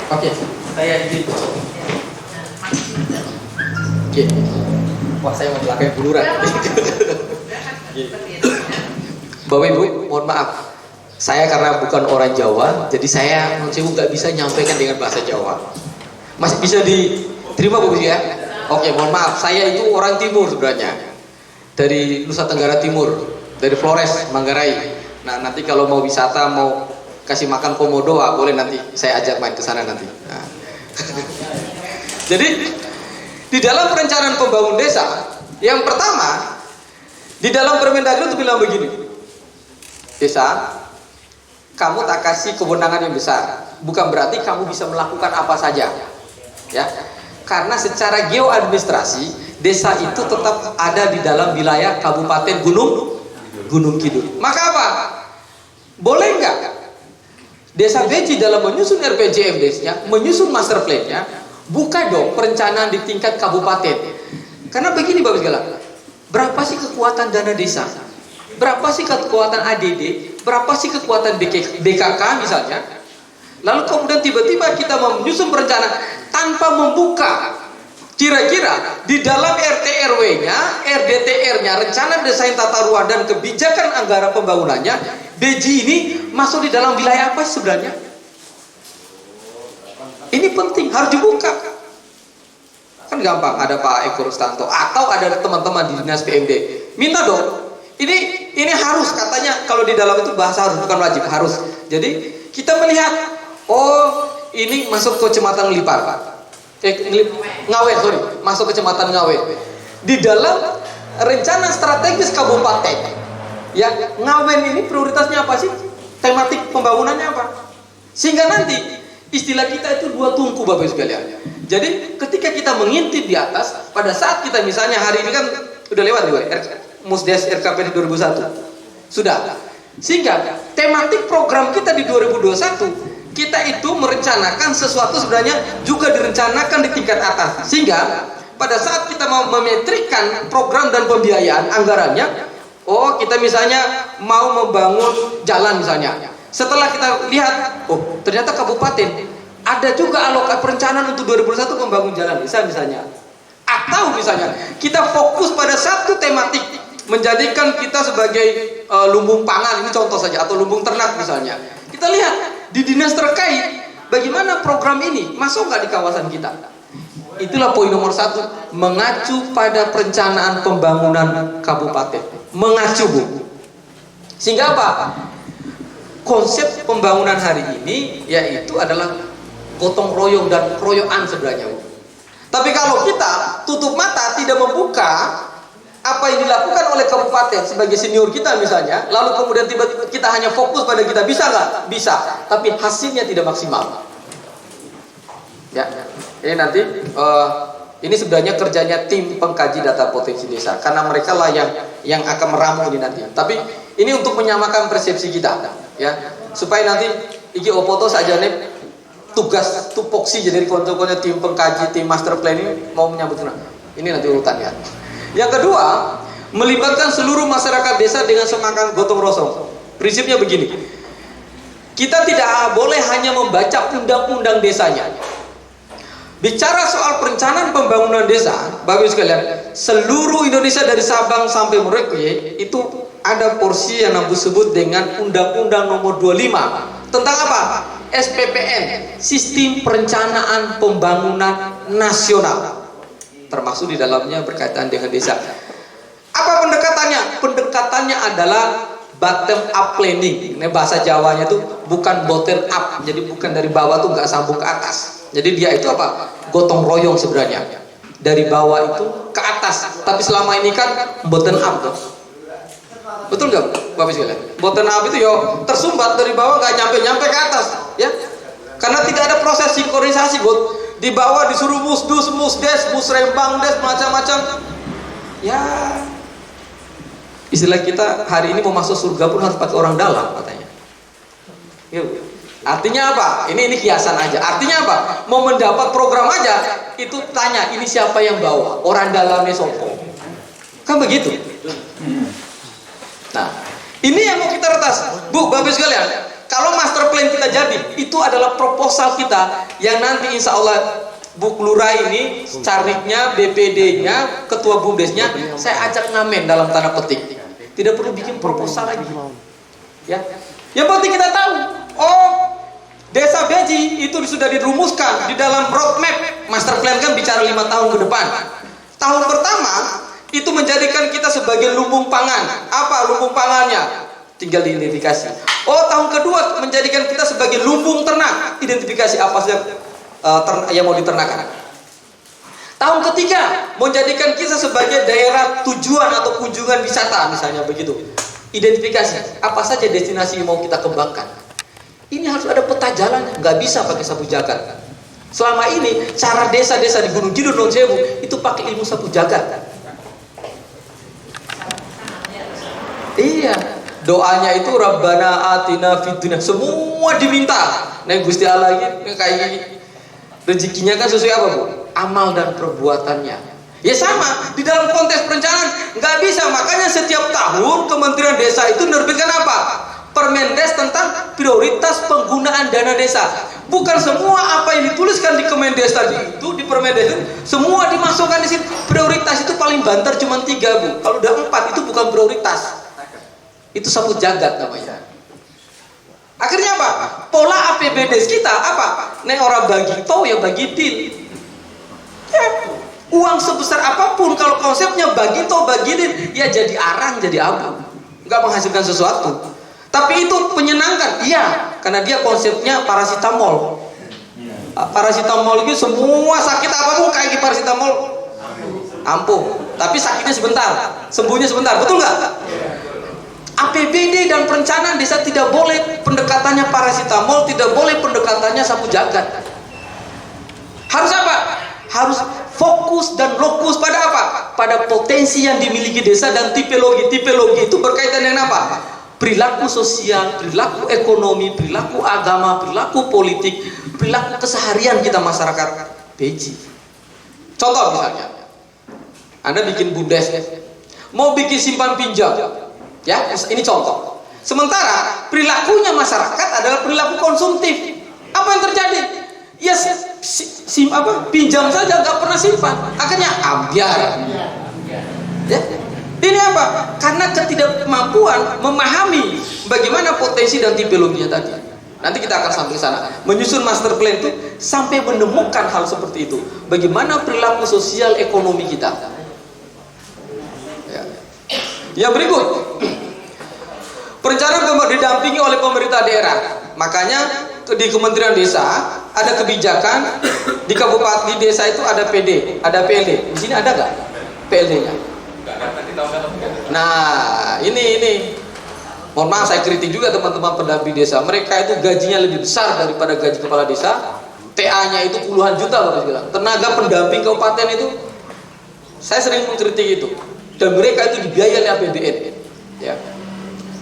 oke, saya izin. Oke. Wah, saya mau belakang buluran. Bapak Ibu, mohon maaf. Saya karena bukan orang Jawa, jadi saya nggak bisa nyampaikan dengan bahasa Jawa. Masih bisa diterima Bapak Ibu ya? Oke, mohon maaf. Saya itu orang Timur sebenarnya. Dari Nusa Tenggara Timur, dari Flores, Manggarai. Nah, nanti kalau mau wisata, mau kasih makan komodo, boleh nanti saya ajak main ke sana nanti. Nah. Jadi di dalam perencanaan pembangunan desa, yang pertama di dalam Permendagri itu bilang begini, desa, kamu tak kasih kewenangan yang besar, bukan berarti kamu bisa melakukan apa saja, ya. Karena secara geoadministrasi desa itu tetap ada di dalam wilayah Kabupaten Gunung Kidul. Maka apa? Boleh nggak Desa Beji dalam menyusun RPJMD-nya, menyusun master plan-nya, buka dong perencanaan di tingkat kabupaten. Karena begini Bapak sekalian, berapa sih kekuatan dana desa? Berapa sih kekuatan ADD? Berapa sih kekuatan BKK misalnya? Lalu kemudian tiba-tiba kita menyusun perencanaan tanpa membuka kira-kira di dalam RT/RW-nya, RDTR-nya, rencana desain tata ruang dan kebijakan anggaran pembangunannya, Beji ini masuk di dalam wilayah apa sebenarnya? Ini penting, harus dibuka. Kan gampang, ada Pak Eko Rustanto atau ada teman-teman di Dinas PMD. Minta dong. Ini harus, katanya kalau di dalam itu bahasa harus, bukan wajib, harus. Jadi kita melihat, oh ini masuk ke Kecamatan Ngelipar, Ngawen, sorry, masuk ke Kecamatan Ngawen. Di dalam rencana strategis kabupaten, ya Ngawen ini prioritasnya apa sih? Tematik pembangunannya apa? Sehingga nanti istilah kita itu dua tungku Bapak sekalian. Jadi ketika kita mengintip di atas, pada saat kita misalnya hari ini kan udah lewat juga Musdes RKPD 2001 sudah. Sehingga tematik program kita di 2021 kita itu merencanakan sesuatu sebenarnya juga direncanakan di tingkat atas. Sehingga pada saat kita mau memetrikkan program dan pembiayaan anggarannya, oh kita misalnya mau membangun jalan misalnya. Setelah kita lihat, oh ternyata kabupaten ada juga alokasi perencanaan untuk 2021 membangun jalan desa misalnya. Atau misalnya kita fokus pada satu tematik, menjadikan kita sebagai lumbung pangan, ini contoh saja, atau lumbung ternak misalnya. Kita lihat di dinas terkait bagaimana program ini masuk nggak di kawasan kita. Itulah poin nomor 1, mengacu pada perencanaan pembangunan kabupaten, mengacu Bu. Sehingga apa? Konsep pembangunan hari ini yaitu adalah gotong royong dan keroyokan sebenarnya Bu. Tapi kalau kita tutup mata, tidak membuka apa yang dilakukan oleh kabupaten sebagai senior kita misalnya, lalu kemudian tiba-tiba kita hanya fokus pada kita, bisa nggak? Bisa, tapi hasilnya tidak maksimal. Ya, ini nanti ini sebenarnya kerjanya tim pengkaji data potensi desa, karena mereka lah yang akan meramu ini nanti. Tapi ini untuk menyamakan persepsi kita, ya, supaya nanti iki opoto saja nih tugas tupoksi jadi konco-konco tim pengkaji, tim master plan ini mau menyambut ini nanti urutannya. Yang kedua, melibatkan seluruh masyarakat desa dengan semangat gotong royong. Prinsipnya begini, kita tidak boleh hanya membaca undang-undang desanya. Bicara soal perencanaan pembangunan desa, Bapak sekalian, seluruh Indonesia dari Sabang sampai Merauke itu ada porsi yang disebut dengan Undang-Undang Nomor 25 tentang apa? SPPN, Sistem Perencanaan Pembangunan Nasional. Termasuk di dalamnya berkaitan dengan desa. Apa pendekatannya? Pendekatannya adalah bottom up planning. Ini bahasa Jawanya itu bukan bottom up, jadi bukan dari bawah tuh nggak sambung ke atas. Jadi dia itu apa? Gotong royong sebenarnya. Dari bawah itu ke atas. Tapi selama ini kan bottom up tuh. Betul nggak, Bapak sekalian? Bottom up itu yo tersumbat dari bawah, nggak nyampe ke atas, ya? Karena tidak ada proses sinkronisasi, buat di bawah disuruh musdus, musdes, musrembang des, macam-macam. Ya Istilah kita hari ini mau masuk surga pun harus pakai orang dalam katanya. Yuk. Artinya apa? Ini kiasan aja. Artinya apa? Mau mendapat program aja itu tanya ini siapa yang bawa, orang dalamnya sopo. Kan begitu. Nah, ini yang mau kita retas. Bu, bagus sekalian. Kalau master plan kita jadi, itu adalah proposal kita yang nanti insya Allah Bu Lurah ini, cariknya, BPD-nya, Ketua Bumdesnya, saya ajak ngamen dalam tanda petik. Tidak perlu bikin proposal lagi. Ya, yang penting kita tahu. Oh, Desa Beji itu sudah dirumuskan di dalam roadmap master plan kan bicara 5 tahun ke depan. Tahun pertama itu menjadikan kita sebagai lumbung pangan. Apa lumbung pangannya? Tinggal diidentifikasi. Oh, tahun kedua menjadikan kita sebagai lumbung ternak. Identifikasi apa saja yang mau diternakan. Tahun ketiga menjadikan kita sebagai daerah tujuan atau kunjungan wisata misalnya begitu. Identifikasi apa saja destinasi yang mau kita kembangkan. Ini harus ada peta jalannya, nggak bisa pakai sapu jagat. Selama ini cara desa-desa di Gunung Kidul Non Sewu itu pakai ilmu sapu jagat. Iya, doanya itu Rabbana atina fid dunya, semua diminta. Nah Gusti Allah kayak rezekinya kan sesuai apa Bu? Amal dan perbuatannya. Ya sama di dalam konteks perencanaan nggak bisa, makanya setiap tahun Kementerian Desa itu menerbitkan apa? Permendes tentang prioritas penggunaan dana desa. Bukan semua apa yang dituliskan di Kemendes tadi itu di Permendes itu semua dimasukkan di situ. Prioritas itu paling banter cuma 3 Bu. Kalau udah 4 itu bukan prioritas. Itu sapu jagat namanya. Akhirnya apa? Pola APBD kita apa? Nek orang bagi tau ya bagi til. Ya, uang sebesar apapun kalau konsepnya bagi tau bagi til ya jadi arang jadi abu. Nggak menghasilkan sesuatu. Tapi itu menyenangkan, iya, karena dia konsepnya paracetamol. Paracetamol itu semua sakit apapun kayak di paracetamol ampuh. Tapi sakitnya sebentar, sembuhnya sebentar, betul nggak? APBD dan perencanaan desa tidak boleh pendekatannya paracetamol, tidak boleh pendekatannya sapu jagat. Harus apa? Harus fokus dan lokus pada apa? Pada potensi yang dimiliki desa dan tipologi. Tipologi itu berkaitan dengan apa? Perilaku sosial, perilaku ekonomi, perilaku agama, perilaku politik, perilaku keseharian kita masyarakat Beji. Contoh misalnya, Anda bikin bumdes, mau bikin simpan pinjam, ya ini contoh. Sementara perilakunya masyarakat adalah perilaku konsumtif. Apa yang terjadi? Ya pinjam saja nggak pernah simpan, akhirnya ambiar. Ya. Ini apa? Karena ketidakmampuan memahami bagaimana potensi dan tipologinya tadi. Nanti kita akan sampai sana. Menyusun master plan itu sampai menemukan hal seperti itu. Bagaimana perilaku sosial ekonomi kita. Ya. Yang berikut, perencanaan didampingi oleh pemerintah daerah. Makanya di Kementerian Desa ada kebijakan, di kabupaten di desa itu ada PD, ada PLD. Di sini ada nggak PLD-nya? Nah, ini mohon maaf saya kritik juga teman-teman pendamping desa. Mereka itu gajinya lebih besar daripada gaji kepala desa. TA-nya itu puluhan juta Bapak bilang. Tenaga pendamping kabupaten itu saya sering mengkritik itu. Dan mereka itu dibiayai oleh APBN. Ya.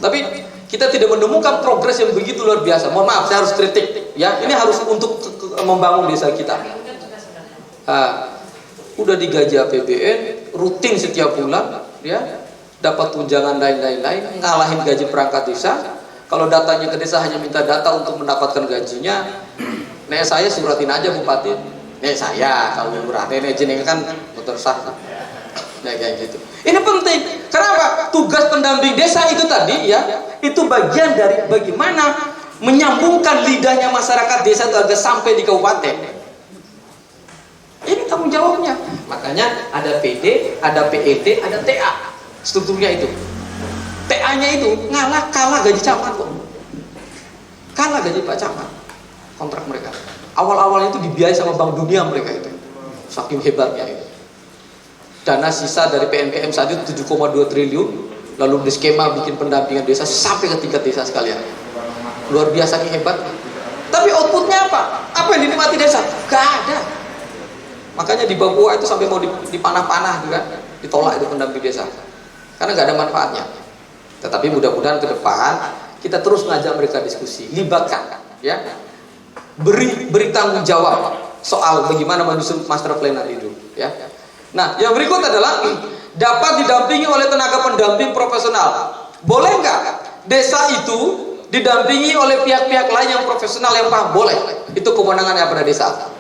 Tapi kita tidak menemukan progres yang begitu luar biasa. Mohon maaf saya harus kritik. Ya, ini harus untuk membangun desa kita. Udah digaji APBN rutin setiap bulan, ya dapat tunjangan lain-lain, ngalahin gaji perangkat desa. Kalau datanya ke desa hanya minta data untuk mendapatkan gajinya, nek saya suratin aja bupati, nek saya kalau lurah, nek jenengan kan motor sah, nah kayak gitu. Ini penting, kenapa? Tugas pendamping desa itu tadi ya, itu bagian dari bagaimana menyambungkan lidahnya masyarakat desa itu agar sampai di kabupaten. Ini tanggung jawabnya. Makanya ada PD, ada PET, ada TA. Strukturnya itu. TA-nya itu kalah gaji camat kok. Kalah gaji Pak Camat. Kontrak mereka. Awal-awalnya itu dibiayai sama Bank Dunia mereka itu. Saking hebatnya itu. Dana sisa dari PNPM saat itu 7,2 triliun. Lalu di skema bikin pendampingan desa sampai ke tingkat desa sekalian. Luar biasa hebat. Tapi outputnya apa? Apa yang dinikmati desa? Gak ada. Makanya di Papua itu sampai mau dipanah-panah juga, ditolak itu pendamping desa, karena nggak ada manfaatnya. Tetapi mudah-mudahan ke depan kita terus ngajak mereka diskusi, libatkan, ya, beri tanggung jawab soal bagaimana menyusun master plan itu, ya. Nah, yang berikut adalah dapat didampingi oleh tenaga pendamping profesional. Boleh nggak desa itu didampingi oleh pihak-pihak lain yang profesional yang paham? Boleh. Itu kewenangannya pada desa.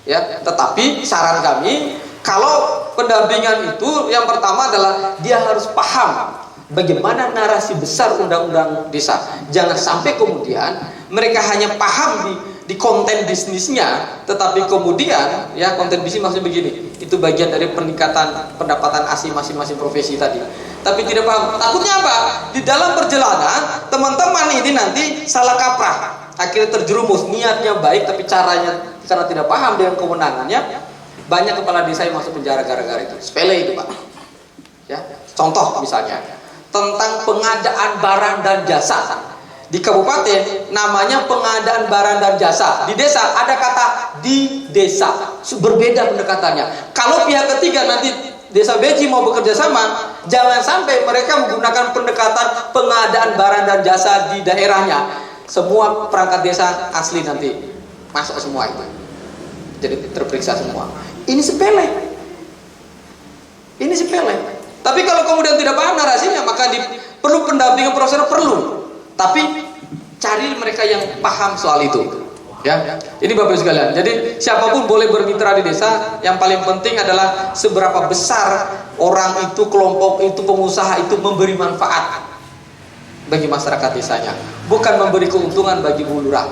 Ya, tetapi saran kami kalau pendampingan itu yang pertama adalah dia harus paham bagaimana narasi besar undang-undang desa. Jangan sampai kemudian mereka hanya paham di konten bisnisnya, tetapi kemudian ya konten bisnis maksudnya begini, itu bagian dari peningkatan pendapatan asli masing-masing profesi tadi, tapi tidak paham. Takutnya apa? Di dalam perjalanan teman-teman ini nanti salah kaprah, akhirnya terjerumus. Niatnya baik tapi caranya karena tidak paham dengan kewenangannya, banyak kepala desa yang masuk penjara gara-gara itu. Sepele itu, Pak. Ya, contoh misalnya tentang pengadaan barang dan jasa. Di kabupaten namanya pengadaan barang dan jasa. Di desa ada kata di desa. Berbeda pendekatannya. Kalau pihak ketiga nanti desa Beji mau bekerja sama, jangan sampai mereka menggunakan pendekatan pengadaan barang dan jasa di daerahnya. Semua perangkat desa asli nanti masuk semua itu. Jadi terperiksa semua. Ini sepele. Ini sepele. Tapi kalau kemudian tidak paham narasinya, maka perlu pendampingan profesional, perlu. Tapi cari mereka yang paham soal itu. Ya, ini Bapak Ibu sekalian. Jadi siapapun boleh bermitra di desa. Yang paling penting adalah seberapa besar orang itu, kelompok itu, pengusaha itu memberi manfaat bagi masyarakat desanya, bukan memberi keuntungan bagi Bu Lurah.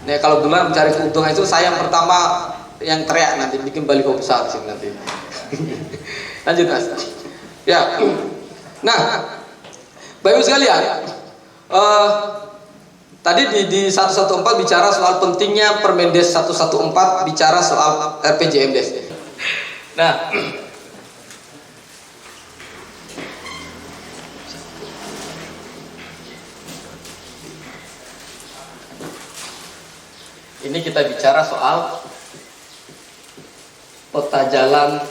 Nah, kalau Bu Lurah mencari keuntungan itu, saya yang pertama yang teriak nanti bikin baliho besar sih nanti. Lanjut Mas. Ya. Nah, Bapak Ibu sekalian, tadi di 114 bicara soal pentingnya Permendes 114 bicara soal RPJMdes. Nah, ini kita bicara soal peta jalan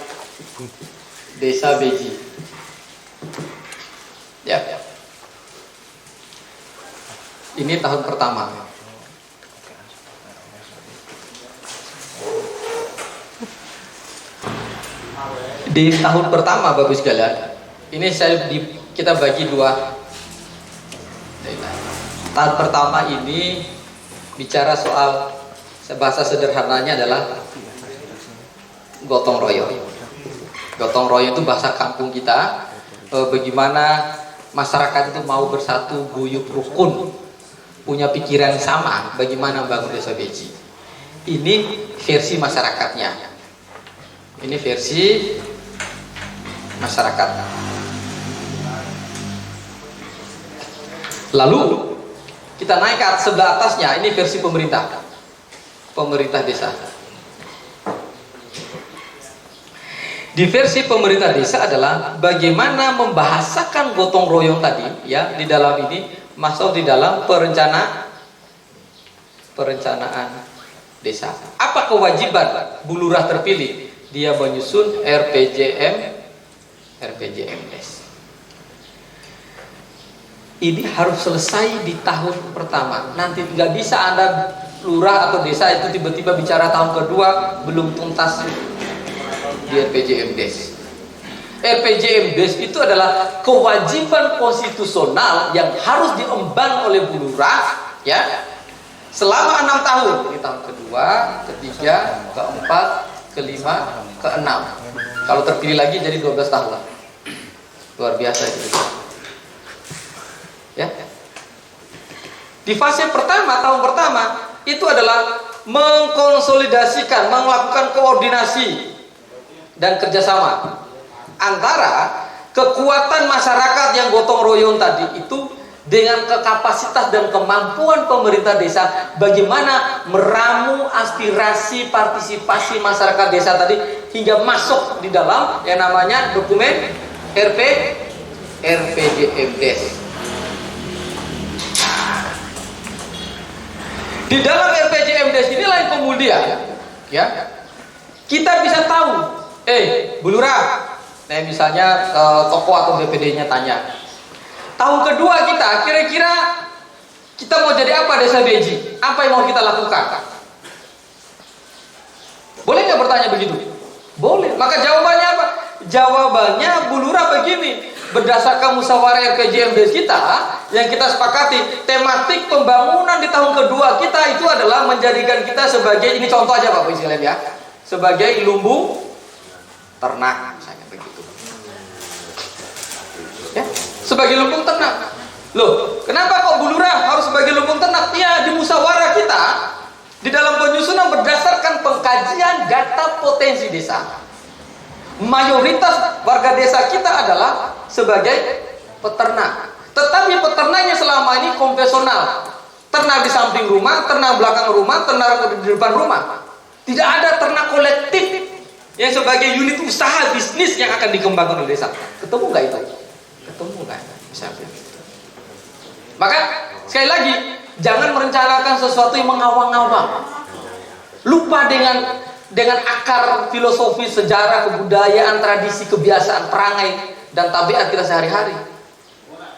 Desa Beji. Ya. Ini tahun pertama. Di tahun pertama Bapak sekalian, ini kita bagi dua. Tahun pertama ini bicara soal, bahasa sederhananya adalah gotong royong. Gotong royong itu bahasa kampung kita, bagaimana masyarakat itu mau bersatu, guyup, rukun, punya pikiran sama bagaimana membangun desa Beji. Ini versi masyarakatnya. Ini versi masyarakat. Lalu kita naik ke sebelah atasnya, ini versi pemerintah. Pemerintah desa. Di versi pemerintah desa adalah bagaimana membahasakan gotong royong tadi, ya, di dalam ini masuk di dalam perencanaan desa. Apa kewajiban Bu Lurah terpilih? Dia menyusun RPJMdes. Ini harus selesai di tahun pertama. Nanti nggak bisa Anda lurah atau desa itu tiba-tiba bicara tahun kedua belum tuntas di RPJMdes. RPJMdes itu adalah kewajiban konstitusional yang harus diemban oleh Bu Lurah, ya, selama 6 tahun. Ini tahun kedua, ketiga, keempat, kelima, keenam. Kalau terpilih lagi jadi 12 tahun. Luar biasa itu. Ya. Di fase pertama, tahun pertama itu adalah mengkonsolidasikan, melakukan koordinasi dan kerjasama antara kekuatan masyarakat yang gotong royong tadi itu dengan kapasitas dan kemampuan pemerintah desa bagaimana meramu aspirasi partisipasi masyarakat desa tadi hingga masuk di dalam yang namanya dokumen RPJMdes. Di dalam RPJMdes inilah yang kemudian, ya, kita bisa tahu, Bu Lurah, misalnya tokoh atau BPD-nya tanya, Tahun kedua kita, kira-kira kita mau jadi apa desa Beji? Apa yang mau kita lakukan? Boleh nggak bertanya begitu? Boleh. Maka jawabannya apa? Jawabannya Bu Lurah begini. Berdasarkan musyawarah RPJMD kita yang kita sepakati, tematik pembangunan di tahun kedua kita itu adalah menjadikan kita sebagai, ini contoh aja Bapak Ibu sekalian ya, sebagai lumbung ternak misalnya begitu. Ya, sebagai lumbung ternak. Loh, kenapa kok Bu Lurah harus sebagai lumbung ternak? Ya, di musyawarah kita di dalam penyusunan berdasarkan pengkajian data potensi desa. Mayoritas warga desa kita adalah sebagai peternak. Tetapi peternaknya selama ini konvensional. Ternak di samping rumah, ternak belakang rumah, ternak di depan rumah. Tidak ada ternak kolektif yang sebagai unit usaha bisnis yang akan dikembangkan oleh desa. Ketemu nggak itu? Ketemu nggak? Misalnya. Maka sekali lagi, jangan merencanakan sesuatu yang mengawang-awang. Lupa dengan akar filosofi, sejarah, kebudayaan, tradisi, kebiasaan, perangai dan tabiat kita sehari-hari.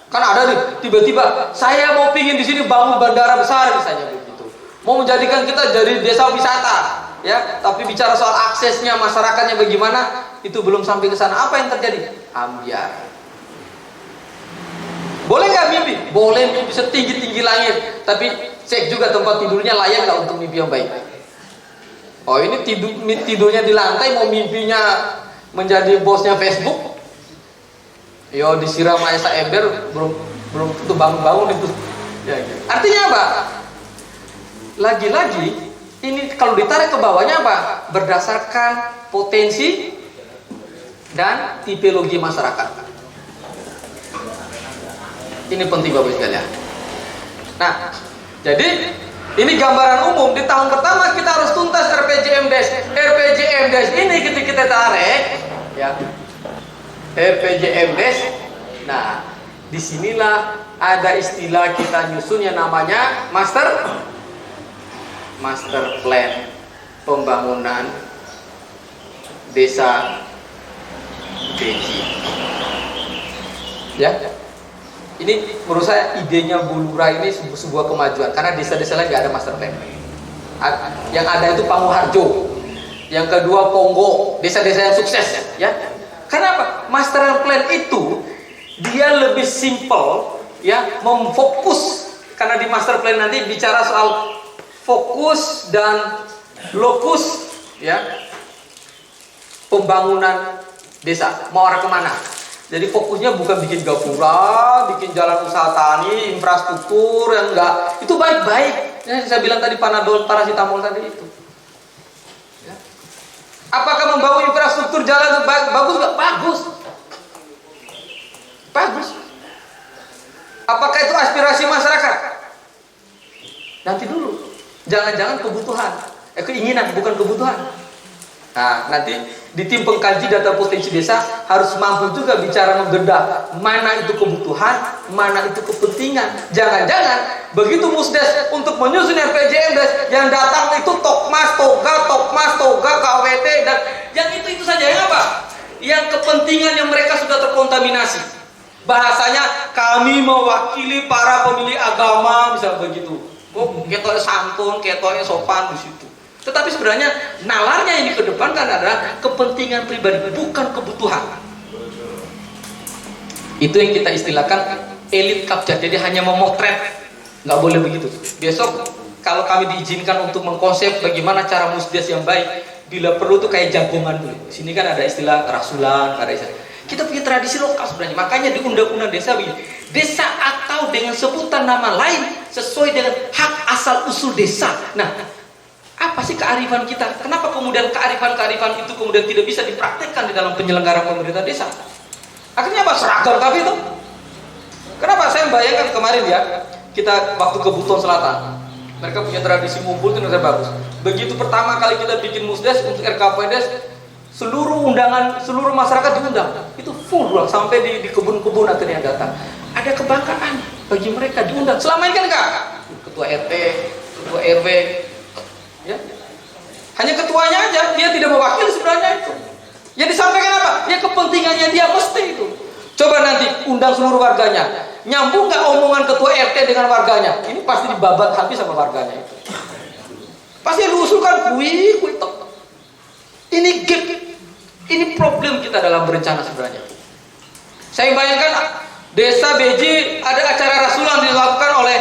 Kan ada nih, tiba-tiba saya mau pingin di sini bangun bandara besar misalnya begitu. Mau menjadikan kita jadi desa wisata, ya. Tapi bicara soal aksesnya, masyarakatnya bagaimana, itu belum sampai ke sana. Apa yang terjadi? Ambiar. Boleh nggak mimpi? Boleh mimpi setinggi-tinggi langit, tapi cek juga tempat tidurnya layak nggak untuk mimpi yang baik. Oh ini tidurnya di lantai, mau mimpinya menjadi bosnya Facebook. Yo disiram air ember, belum tentu bangun-bangun itu. Ya, gitu. Artinya apa? Lagi-lagi ini kalau ditarik ke bawahnya apa? Berdasarkan potensi dan tipologi masyarakat. Ini penting Bapak sekalian. Nah, jadi ini gambaran umum. Di tahun pertama kita harus tuntas RPJMDes. RPJMDes ini ketika kita tarik, ya, RPJMDes. Nah, disinilah ada istilah kita nyusun yang namanya master plan pembangunan desa Beji. Ya. Ini menurut saya idenya Bu Lurah ini sebuah kemajuan karena desa-desa lain nggak ada master plan. Yang ada itu Panguharjo, yang kedua Ponggo, desa-desa yang sukses ya. Kenapa? Master plan itu dia lebih simple ya, memfokus karena di master plan nanti bicara soal fokus dan lokus ya pembangunan desa mau arah kemana. Jadi fokusnya bukan bikin gapura, bikin jalan usaha tani, infrastruktur yang enggak. Itu baik-baik. Ya, saya bilang tadi Panadol, paracetamol tadi itu. Ya. Apakah membangun infrastruktur jalan bagus enggak? Bagus. Bagus. Apakah itu aspirasi masyarakat? Nanti dulu. Jangan-jangan kebutuhan. Keinginan bukan kebutuhan. Nah, nanti di tim pengkaji data potensi desa harus mampu juga bicara menggedah mana itu kebutuhan, mana itu kepentingan. Jangan-jangan begitu Musdes untuk menyusun RPJMDes yang datang itu Tokmas, Toga, KWT dan yang itu saja yang apa? Yang kepentingan yang mereka sudah terkontaminasi. Bahasanya kami mewakili para pemilih agama misalnya begitu. Kok ketoknya santun, ketoknya sopan di situ. Tetapi sebenarnya nalarnya yang dikedepankan adalah kepentingan pribadi, bukan kebutuhan. Itu yang kita istilahkan elit capture. Jadi hanya memotret, nggak boleh begitu. Besok kalau kami diizinkan untuk mengkonsep bagaimana cara musdes yang baik, bila perlu tuh kayak jagongan dulu. Di sini kan ada istilah rasulan, ada istilah. Kita punya tradisi lokal sebenarnya. Makanya di undang-undang desa begini, desa atau dengan sebutan nama lain sesuai dengan hak asal usul desa. Nah, apa sih kearifan kita? Kenapa kemudian kearifan-kearifan itu kemudian tidak bisa dipraktekkan di dalam penyelenggaraan pemerintah desa? Akhirnya apa? Seragam tapi itu. Kenapa? Saya bayangkan kemarin ya, kita waktu ke Buton Selatan. Mereka punya tradisi ngumpul itu negara bagus. Begitu pertama kali kita bikin musdes untuk RKPDes, seluruh undangan, seluruh masyarakat diundang. Itu full sampai di kebun-kebun akhirnya datang. Ada kebanggaan bagi mereka diundang. Selama ini kan enggak. Ketua RT, ketua RW, ya. Hanya ketuanya aja, dia tidak mewakili sebenarnya itu. Yang disampaikan apa? Ya kepentingannya dia mesti itu. Coba nanti undang seluruh warganya. Nyambung nggak omongan ketua RT dengan warganya? Ini pasti dibabat habis sama warganya itu. Pasti diusulkan kui tok. Ini gap, ini problem kita dalam berencana sebenarnya. Saya bayangkan desa Beji ada acara rasulan dilakukan oleh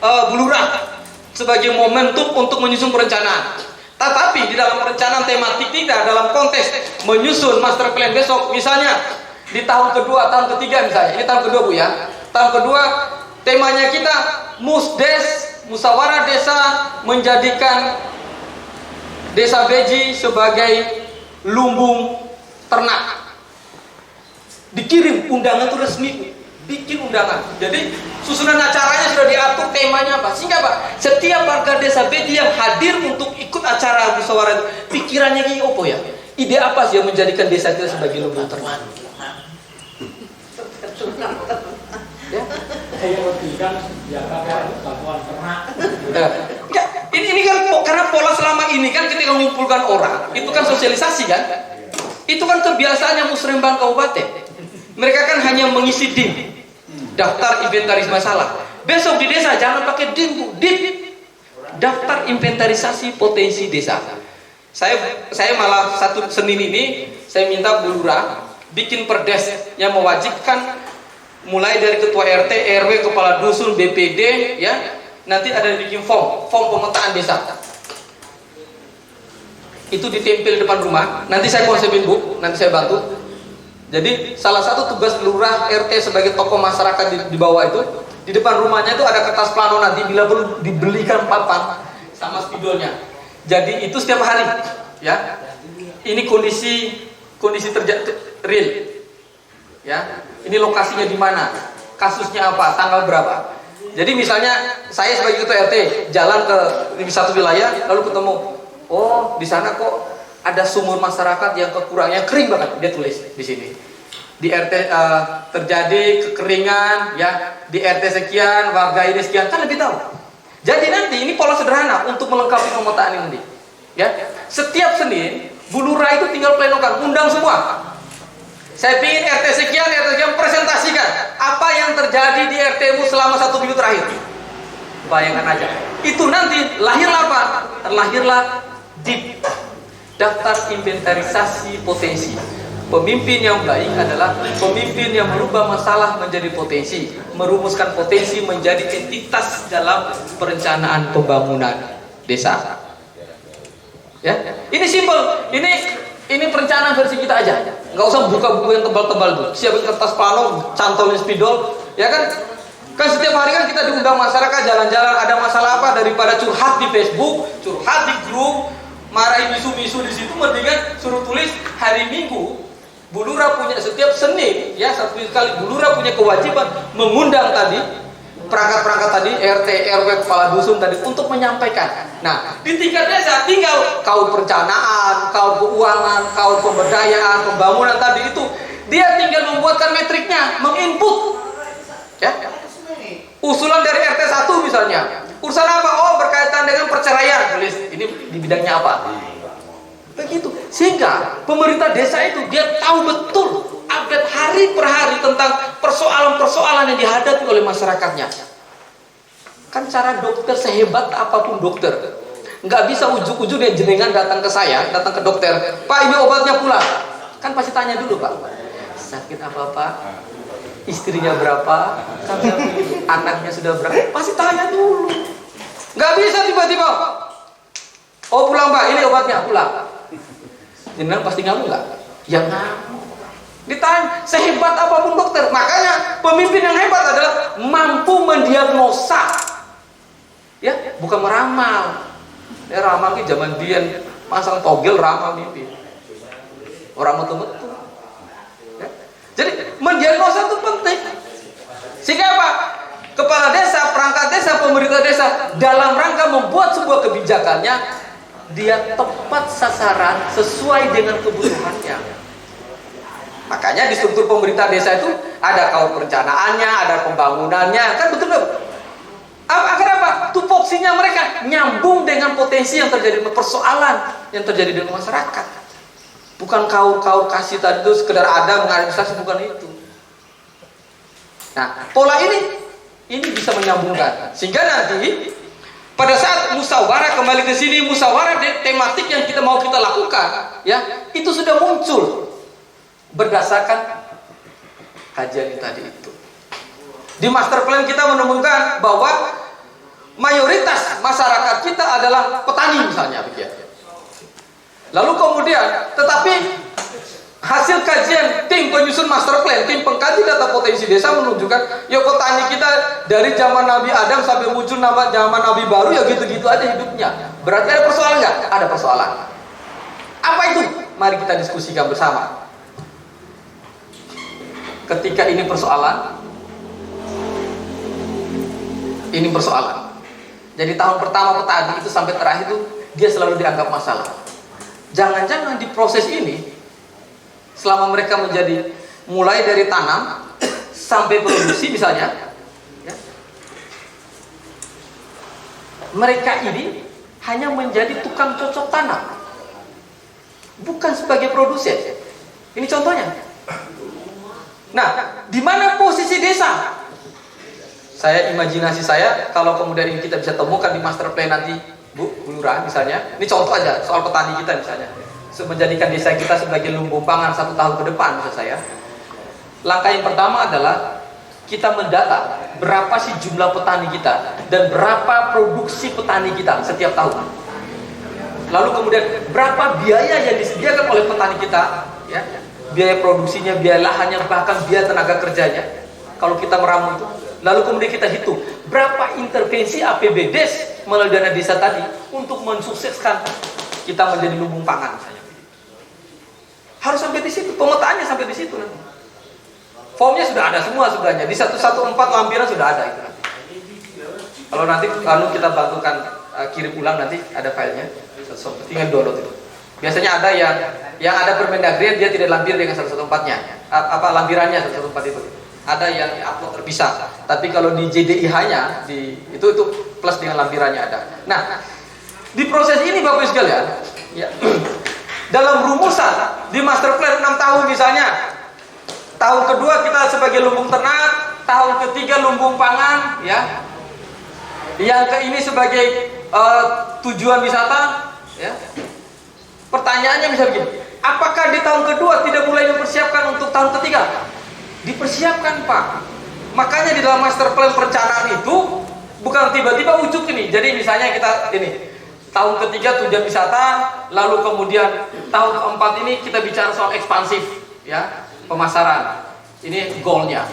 Bu Lurah sebagai momentum untuk menyusun perencanaan. Tetapi di dalam perencanaan tematik kita dalam konteks menyusun master plan besok, misalnya di tahun kedua, tahun ketiga misalnya, ini tahun kedua Bu ya. Tahun kedua temanya kita Musdes, musyawarah desa menjadikan desa Beji sebagai lumbung ternak. Dikirim undangan itu resmi, bikin undangan. Jadi susunan acaranya sudah diatur, temanya apa, sehingga Pak, setiap warga desa Beji yang hadir untuk ikut acara musyawarah itu, pikirannya gini opo ya, ide apa sih yang menjadikan desa kita sebagai lumbung ternak? Ya. Ini kan karena pola selama ini kan ketika mengumpulkan orang itu kan sosialisasi kan, itu kan kebiasaannya Musrembang Kabupaten. Mereka kan hanya mengisi DIM, daftar inventaris masalah. Besok di desa jangan pakai DIM Bu, DIP, daftar inventarisasi potensi desa. Saya malah satu Senin ini saya minta Bu Lurah bikin perdes yang mewajibkan mulai dari ketua RT, RW, kepala dusun, BPD, ya, nanti ada bikin form pemetaan desa. Itu ditempel di depan rumah. Nanti saya konsepin Bu, nanti saya bantu. Jadi salah satu tugas lurah RT sebagai tokoh masyarakat di bawah itu, di depan rumahnya itu ada kertas plano, nanti bila perlu dibelikan papan sama spidolnya. Jadi itu setiap hari, ya. Ini kondisi real. Ya, ini lokasinya di mana, kasusnya apa, tanggal berapa. Jadi misalnya saya sebagai ketua RT jalan ke satu wilayah, lalu ketemu, oh di sana kok ada sumur masyarakat yang kekurangannya kering banget, dia tulis di sini. Di RT terjadi kekeringan, ya di RT sekian, warga ini sekian, kan lebih tahu. Jadi nanti ini pola sederhana untuk melengkapi pemetaan ini. Ya, setiap Senin Bu Lurah itu tinggal plenokan, undang semua. Saya ingin RT sekian presentasikan apa yang terjadi di RT-mu selama 1 minggu terakhir. Bayangkan aja. Itu nanti lahirlah apa? Terlahirlah DIP, daftar inventarisasi potensi. Pemimpin yang baik adalah pemimpin yang merubah masalah menjadi potensi, merumuskan potensi menjadi entitas dalam perencanaan pembangunan desa. Ya, ini simpel. Ini perencanaan versi kita aja, nggak usah buka buku yang tebal-tebal tuh. Siapin kertas plano, cantolin spidol, ya kan? Kan setiap hari kan kita diundang masyarakat jalan-jalan, ada masalah apa daripada curhat di Facebook, curhat di grup, marahin misu-misu di situ, mendingan suruh tulis hari Minggu. Bu Lurah punya setiap Senin, ya satu kali Bu Lurah punya kewajiban mengundang tadi perangkat-perangkat tadi, RT, RW, kepala dusun tadi untuk menyampaikan. Nah, di tingkat desa tinggal kaum perencanaan, kaum keuangan, kaum pemberdayaan, pembangunan tadi itu dia tinggal membuatkan metriknya, menginput. Ya. Usulan dari RT 1 misalnya. Urusan apa? Oh, berkaitan dengan perceraian, tulis ini di bidangnya apa. Begitu. Sehingga pemerintah desa itu dia tahu betul update hari per hari tentang persoalan-persoalan yang dihadapi oleh masyarakatnya. Kan cara dokter sehebat apapun dokter, nggak bisa ujuk-ujuk dia jenengan datang ke saya, datang ke dokter, Pak ini obatnya pulang. Kan pasti tanya dulu Pak, sakit apa Pak? Istrinya berapa? Anaknya sudah berapa? Pasti tanya dulu. Nggak bisa tiba-tiba, oh pulang Pak, ini obatnya pulang. Jenengan pasti ngamuk nggak? Ya ngamuk. Ditanya, sehebat apapun dokter. Makanya pemimpin yang hebat adalah mampu mendiagnosa, ya, bukan meramal. Ya ramal ki zaman biyen masang togel ramal mimpi. Orang metu-metu. Ya. Jadi mendiagnosa itu penting. Sehingga apa? Kepala desa, perangkat desa, pemerintah desa dalam rangka membuat sebuah kebijakannya, dia tepat sasaran sesuai dengan kebutuhannya. Makanya di struktur pemerintah desa itu ada kaum perencanaannya, ada pembangunannya, kan betul nggak? Agar apa? Tupoksinya mereka nyambung dengan potensi yang terjadi, persoalan yang terjadi dengan masyarakat. Bukan kaur kasih tadi itu sekedar ada mengadministrasi, bukan itu. Nah, pola ini bisa menyambungkan sehingga nanti pada saat musyawarah kembali ke sini, musyawarah tematik yang kita mau kita lakukan, ya itu sudah muncul berdasarkan kajian tadi itu. Di master plan kita menemukan bahwa mayoritas masyarakat kita adalah petani misalnya begitu. Lalu kemudian, tetapi hasil kajian tim penyusun master plan, tim pengkaji data potensi desa menunjukkan ya petani kita dari zaman Nabi Adam sampai muncul nama zaman Nabi baru ya gitu-gitu aja hidupnya. Berarti ada persoalan nggak? Ada persoalan. Apa itu? Mari kita diskusikan bersama. Ketika ini persoalan, jadi tahun pertama petani itu sampai terakhir itu dia selalu dianggap masalah. Jangan-jangan di proses ini selama mereka menjadi mulai dari tanam sampai produksi misalnya, ya, mereka ini hanya menjadi tukang cocok tanam, bukan sebagai produsen. Ini contohnya. Nah, di mana posisi desa? Saya imajinasi saya kalau kemudian ini kita bisa temukan di master plan nanti, Bu Lurah misalnya. Ini contoh aja soal petani kita misalnya. Menjadikan desa kita sebagai lumbung pangan 1 tahun ke depan maksud saya. Langkah yang pertama adalah kita mendata berapa sih jumlah petani kita dan berapa produksi petani kita setiap tahun. Lalu kemudian berapa biaya yang disediakan oleh petani kita, ya, biaya produksinya, biaya lahannya, bahkan biaya tenaga kerjanya. Kalau kita meramu itu, lalu kemudian kita hitung berapa intervensi APBDes melalui dana desa tadi untuk mensukseskan kita menjadi lumbung pangan misalnya. Harus sampai di situ, pemetaannya sampai di situ nanti. Formnya sudah ada semua sebenarnya di 114 lampiran sudah ada itu nanti. Kalau nanti kita bantukan kirim ulang nanti ada filenya, tinggal download itu. Biasanya ada yang ada Permendagri dia tidak lampir dengan 114-nya, lampirannya 114 itu. Ada yang upload terpisah. Tapi kalau di JDIH-nya itu plus dengan lampirannya ada. Nah, di proses ini Bapak Ibu sekalian, ya, dalam rumusan di master plan 6 tahun misalnya, tahun kedua kita sebagai lumbung ternak, tahun ketiga lumbung pangan, ya, yang ke ini sebagai tujuan wisata, ya. Pertanyaannya bisa begini, apakah di tahun kedua tidak mulai mempersiapkan untuk tahun ketiga? Dipersiapkan Pak. Makanya di dalam master plan perencanaan itu bukan tiba-tiba ujuk ini. Jadi misalnya kita ini tahun ketiga tujuan wisata, lalu kemudian tahun keempat ini kita bicara soal ekspansif, ya, pemasaran. Ini goalnya,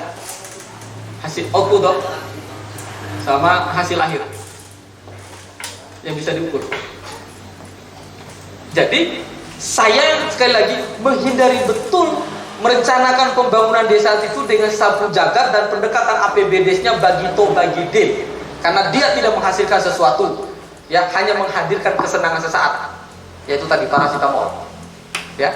hasil output sama hasil akhir yang bisa diukur. Jadi saya sekali lagi menghindari betul merencanakan pembangunan desa itu dengan sapu jagat dan pendekatan APBDes-nya bagi deal, karena dia tidak menghasilkan sesuatu, ya, hanya menghadirkan kesenangan sesaat, yaitu tadi paracetamol, ya.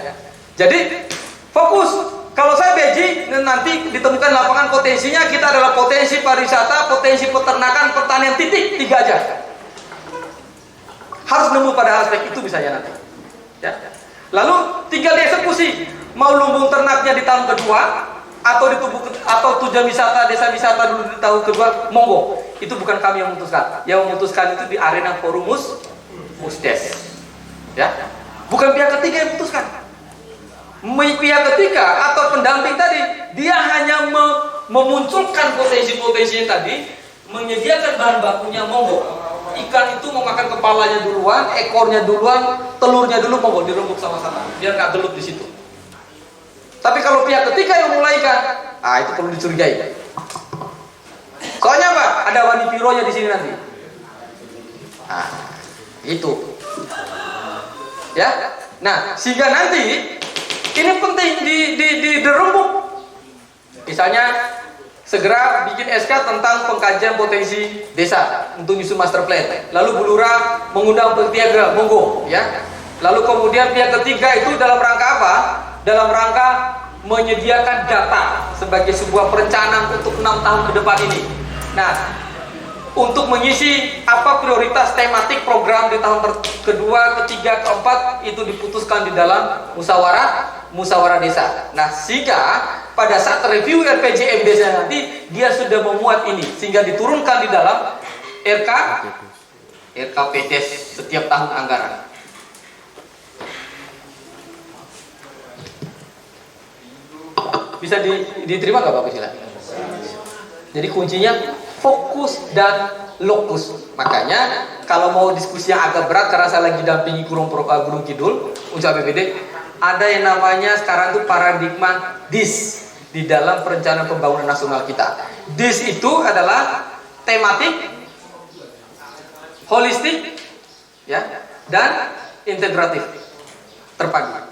Jadi fokus. Kalau saya beji nanti ditemukan lapangan potensinya, kita adalah potensi pariwisata, potensi peternakan, pertanian, titik 3 aja. Harus nemu pada aspek itu misalnya nanti, ya. Lalu tinggal dieksekusi. Mau lumbung ternaknya di tahun kedua atau tujuan wisata desa wisata dulu di tahun kedua, monggo. Itu bukan kami yang memutuskan. Yang memutuskan itu di arena forum musdes, ya. Bukan pihak ketiga yang memutuskan. Pihak ketiga atau pendamping tadi dia hanya memunculkan potensi-potensi tadi, menyediakan bahan bakunya, monggo. Ikan itu mau makan kepalanya duluan, ekornya duluan, telurnya dulu, monggo dirembuk sama-sama biar nggak gelut di situ. Tapi kalau pihak ketiga yang mulaikan, itu perlu dicurigai. Soalnya apa? Ada wanipironya di sini nanti. Itu. Ya. Nah, sehingga nanti ini penting dirembuk. Misalnya segera bikin SK tentang pengkajian potensi desa untuk nyusun master plan. Lalu Bu Lurah mengundang pihak monggo, ya. Lalu kemudian pihak ketiga itu dalam rangka apa? Dalam rangka menyediakan data sebagai sebuah perencanaan untuk 6 tahun ke depan ini. Nah, untuk mengisi apa prioritas tematik program di tahun kedua, ketiga, keempat itu diputuskan di dalam musyawarah desa. Nah, sehingga pada saat review RPJMD nanti dia sudah memuat ini sehingga diturunkan di dalam RKPDes setiap tahun anggaran. Bisa diterima nggak Bapak Sila? Jadi kuncinya fokus dan lokus. Makanya kalau mau diskusi yang agak berat karena saya lagi dampingi Gunung Kidul untuk APBD, ada yang namanya sekarang itu paradigma DIS di dalam perencanaan pembangunan nasional kita. DIS itu adalah tematik, holistik, ya, dan integratif, terpadu.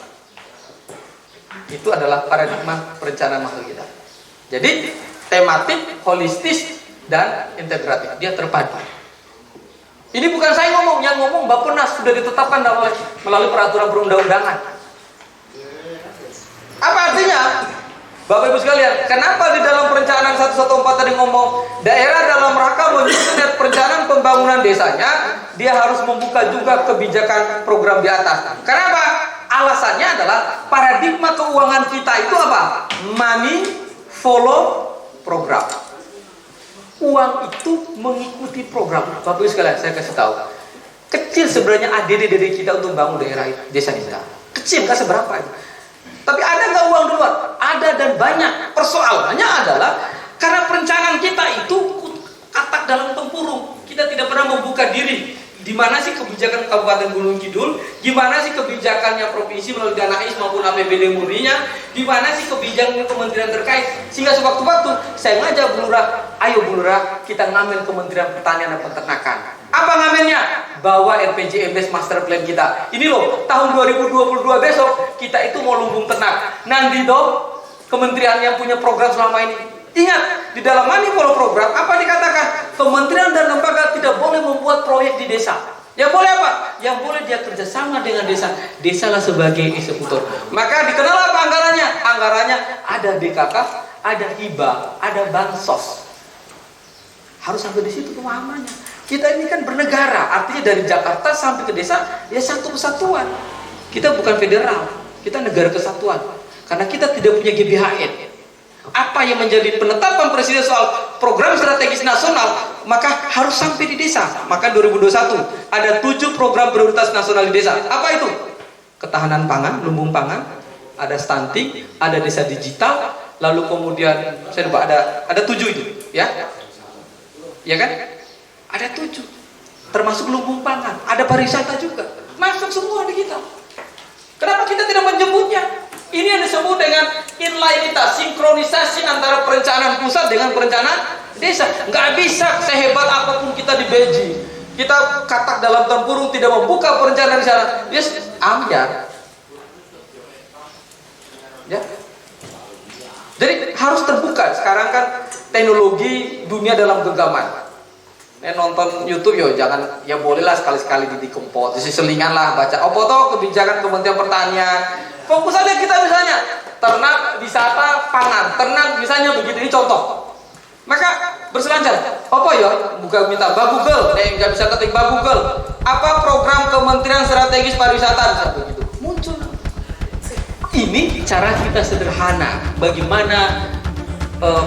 Itu adalah paradigma perencanaan nasional kita. Jadi tematik, holistis, dan integratif, dia terpadu. Ini bukan saya ngomong, yang ngomong Bappenas sudah ditetapkan melalui peraturan perundang-undangan. Apa artinya? Bapak Ibu sekalian, kenapa di dalam perencanaan 114 tadi ngomong daerah dalam rangka menyusun perencanaan pembangunan desanya, dia harus membuka juga kebijakan program di atas. Kenapa? Alasannya adalah paradigma keuangan kita itu apa? Money follow program. Uang itu mengikuti program. Bapak Ibu sekalian, saya kasih tahu. Kecil sebenarnya ADD kita untuk bangun daerah desa kita. Kecil, nggak seberapa itu. Tapi ada nggak uang di luar? Ada dan banyak. Persoalannya adalah karena perencanaan kita itu katak dalam tempurung. Kita tidak pernah membuka diri. Di mana sih kebijakan Kabupaten Gunung Kidul? Gimana sih kebijakannya provinsi melalui dana IS maupun APBD murninya? Di mana sih kebijakan kementerian terkait? Sehingga sewaktu-waktu saya ngajak Bu Lurah, ayo Bu Lurah kita ngambil Kementerian Pertanian dan Peternakan. Apa ngambilnya? Bawa RPJMD Master Plan kita. Ini loh, tahun 2022 besok kita itu mau lumbung ternak. Nanti dong kementerian yang punya program selama ini. Ingat, di dalam Money Follow program apa dikatakan? Kementerian dan lembaga tidak boleh membuat proyek di desa. Yang boleh apa? Yang boleh dia kerjasama dengan desa. Desalah sebagai eksekutor. Maka dikenal apa anggarannya? Anggarannya ada DKK, ada hibah, ada bansos. Harus sampai di situ pemahamannya. Kita ini kan bernegara, artinya dari Jakarta sampai ke desa ya satu kesatuan. Kita bukan federal, kita negara kesatuan. Karena kita tidak punya GBHN. Apa yang menjadi penetapan presiden soal program strategis nasional, maka harus sampai di desa. Maka 2021 ada 7 program prioritas nasional di desa. Apa itu? Ketahanan pangan, lumbung pangan, ada stunting, ada desa digital, lalu kemudian saya lupa ada 7 itu, ya. Ya kan? Ada 7, termasuk lumbung pangan, ada pariwisata juga, masuk semua di kita. Kenapa kita tidak menyebutnya? Ini yang disebut dengan inlineita, sinkronisasi antara perencanaan pusat dengan perencanaan desa. Nggak bisa sehebat apapun kita di Beji, kita katak dalam tempurung tidak membuka perencanaan di sana, yes, ambiar. Ya. Jadi harus terbuka. Sekarang kan teknologi dunia dalam genggaman. Nonton YouTube yo jangan, ya bolehlah sekali-sekali dikempot, selingan lah baca apa toh kebijakan Kementerian Pertanian. Fokus aja kita misalnya ternak, wisata, pangan, ternak misalnya begitu, ini contoh. Maka berselancar, apa ya? Bukan minta Google, nggak bisa ketik Google. Apa program Kementerian Strategis Pariwisata bisa begitu muncul. Ini cara kita sederhana, bagaimana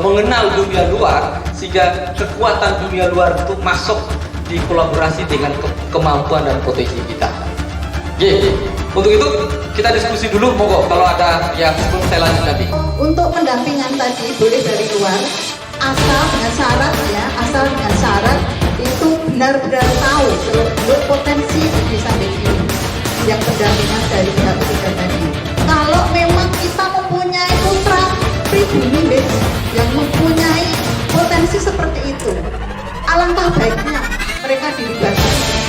mengenal dunia luar sehingga kekuatan dunia luar itu masuk di kolaborasi dengan kemampuan dan potensi kita. Untuk itu kita diskusi dulu, monggo kalau ada yang sebelum saya lanjut nanti. Untuk pendampingan tadi boleh dari luar, asal dengan syarat ya, asal dengan syarat itu benar-benar tahu seluk potensi di desa ini yang pendampingan dari pihak ketiga tadi. Kalau memang kita mempunyai putra pribumi yang mempunyai potensi seperti itu, alangkah baiknya mereka dilibatkan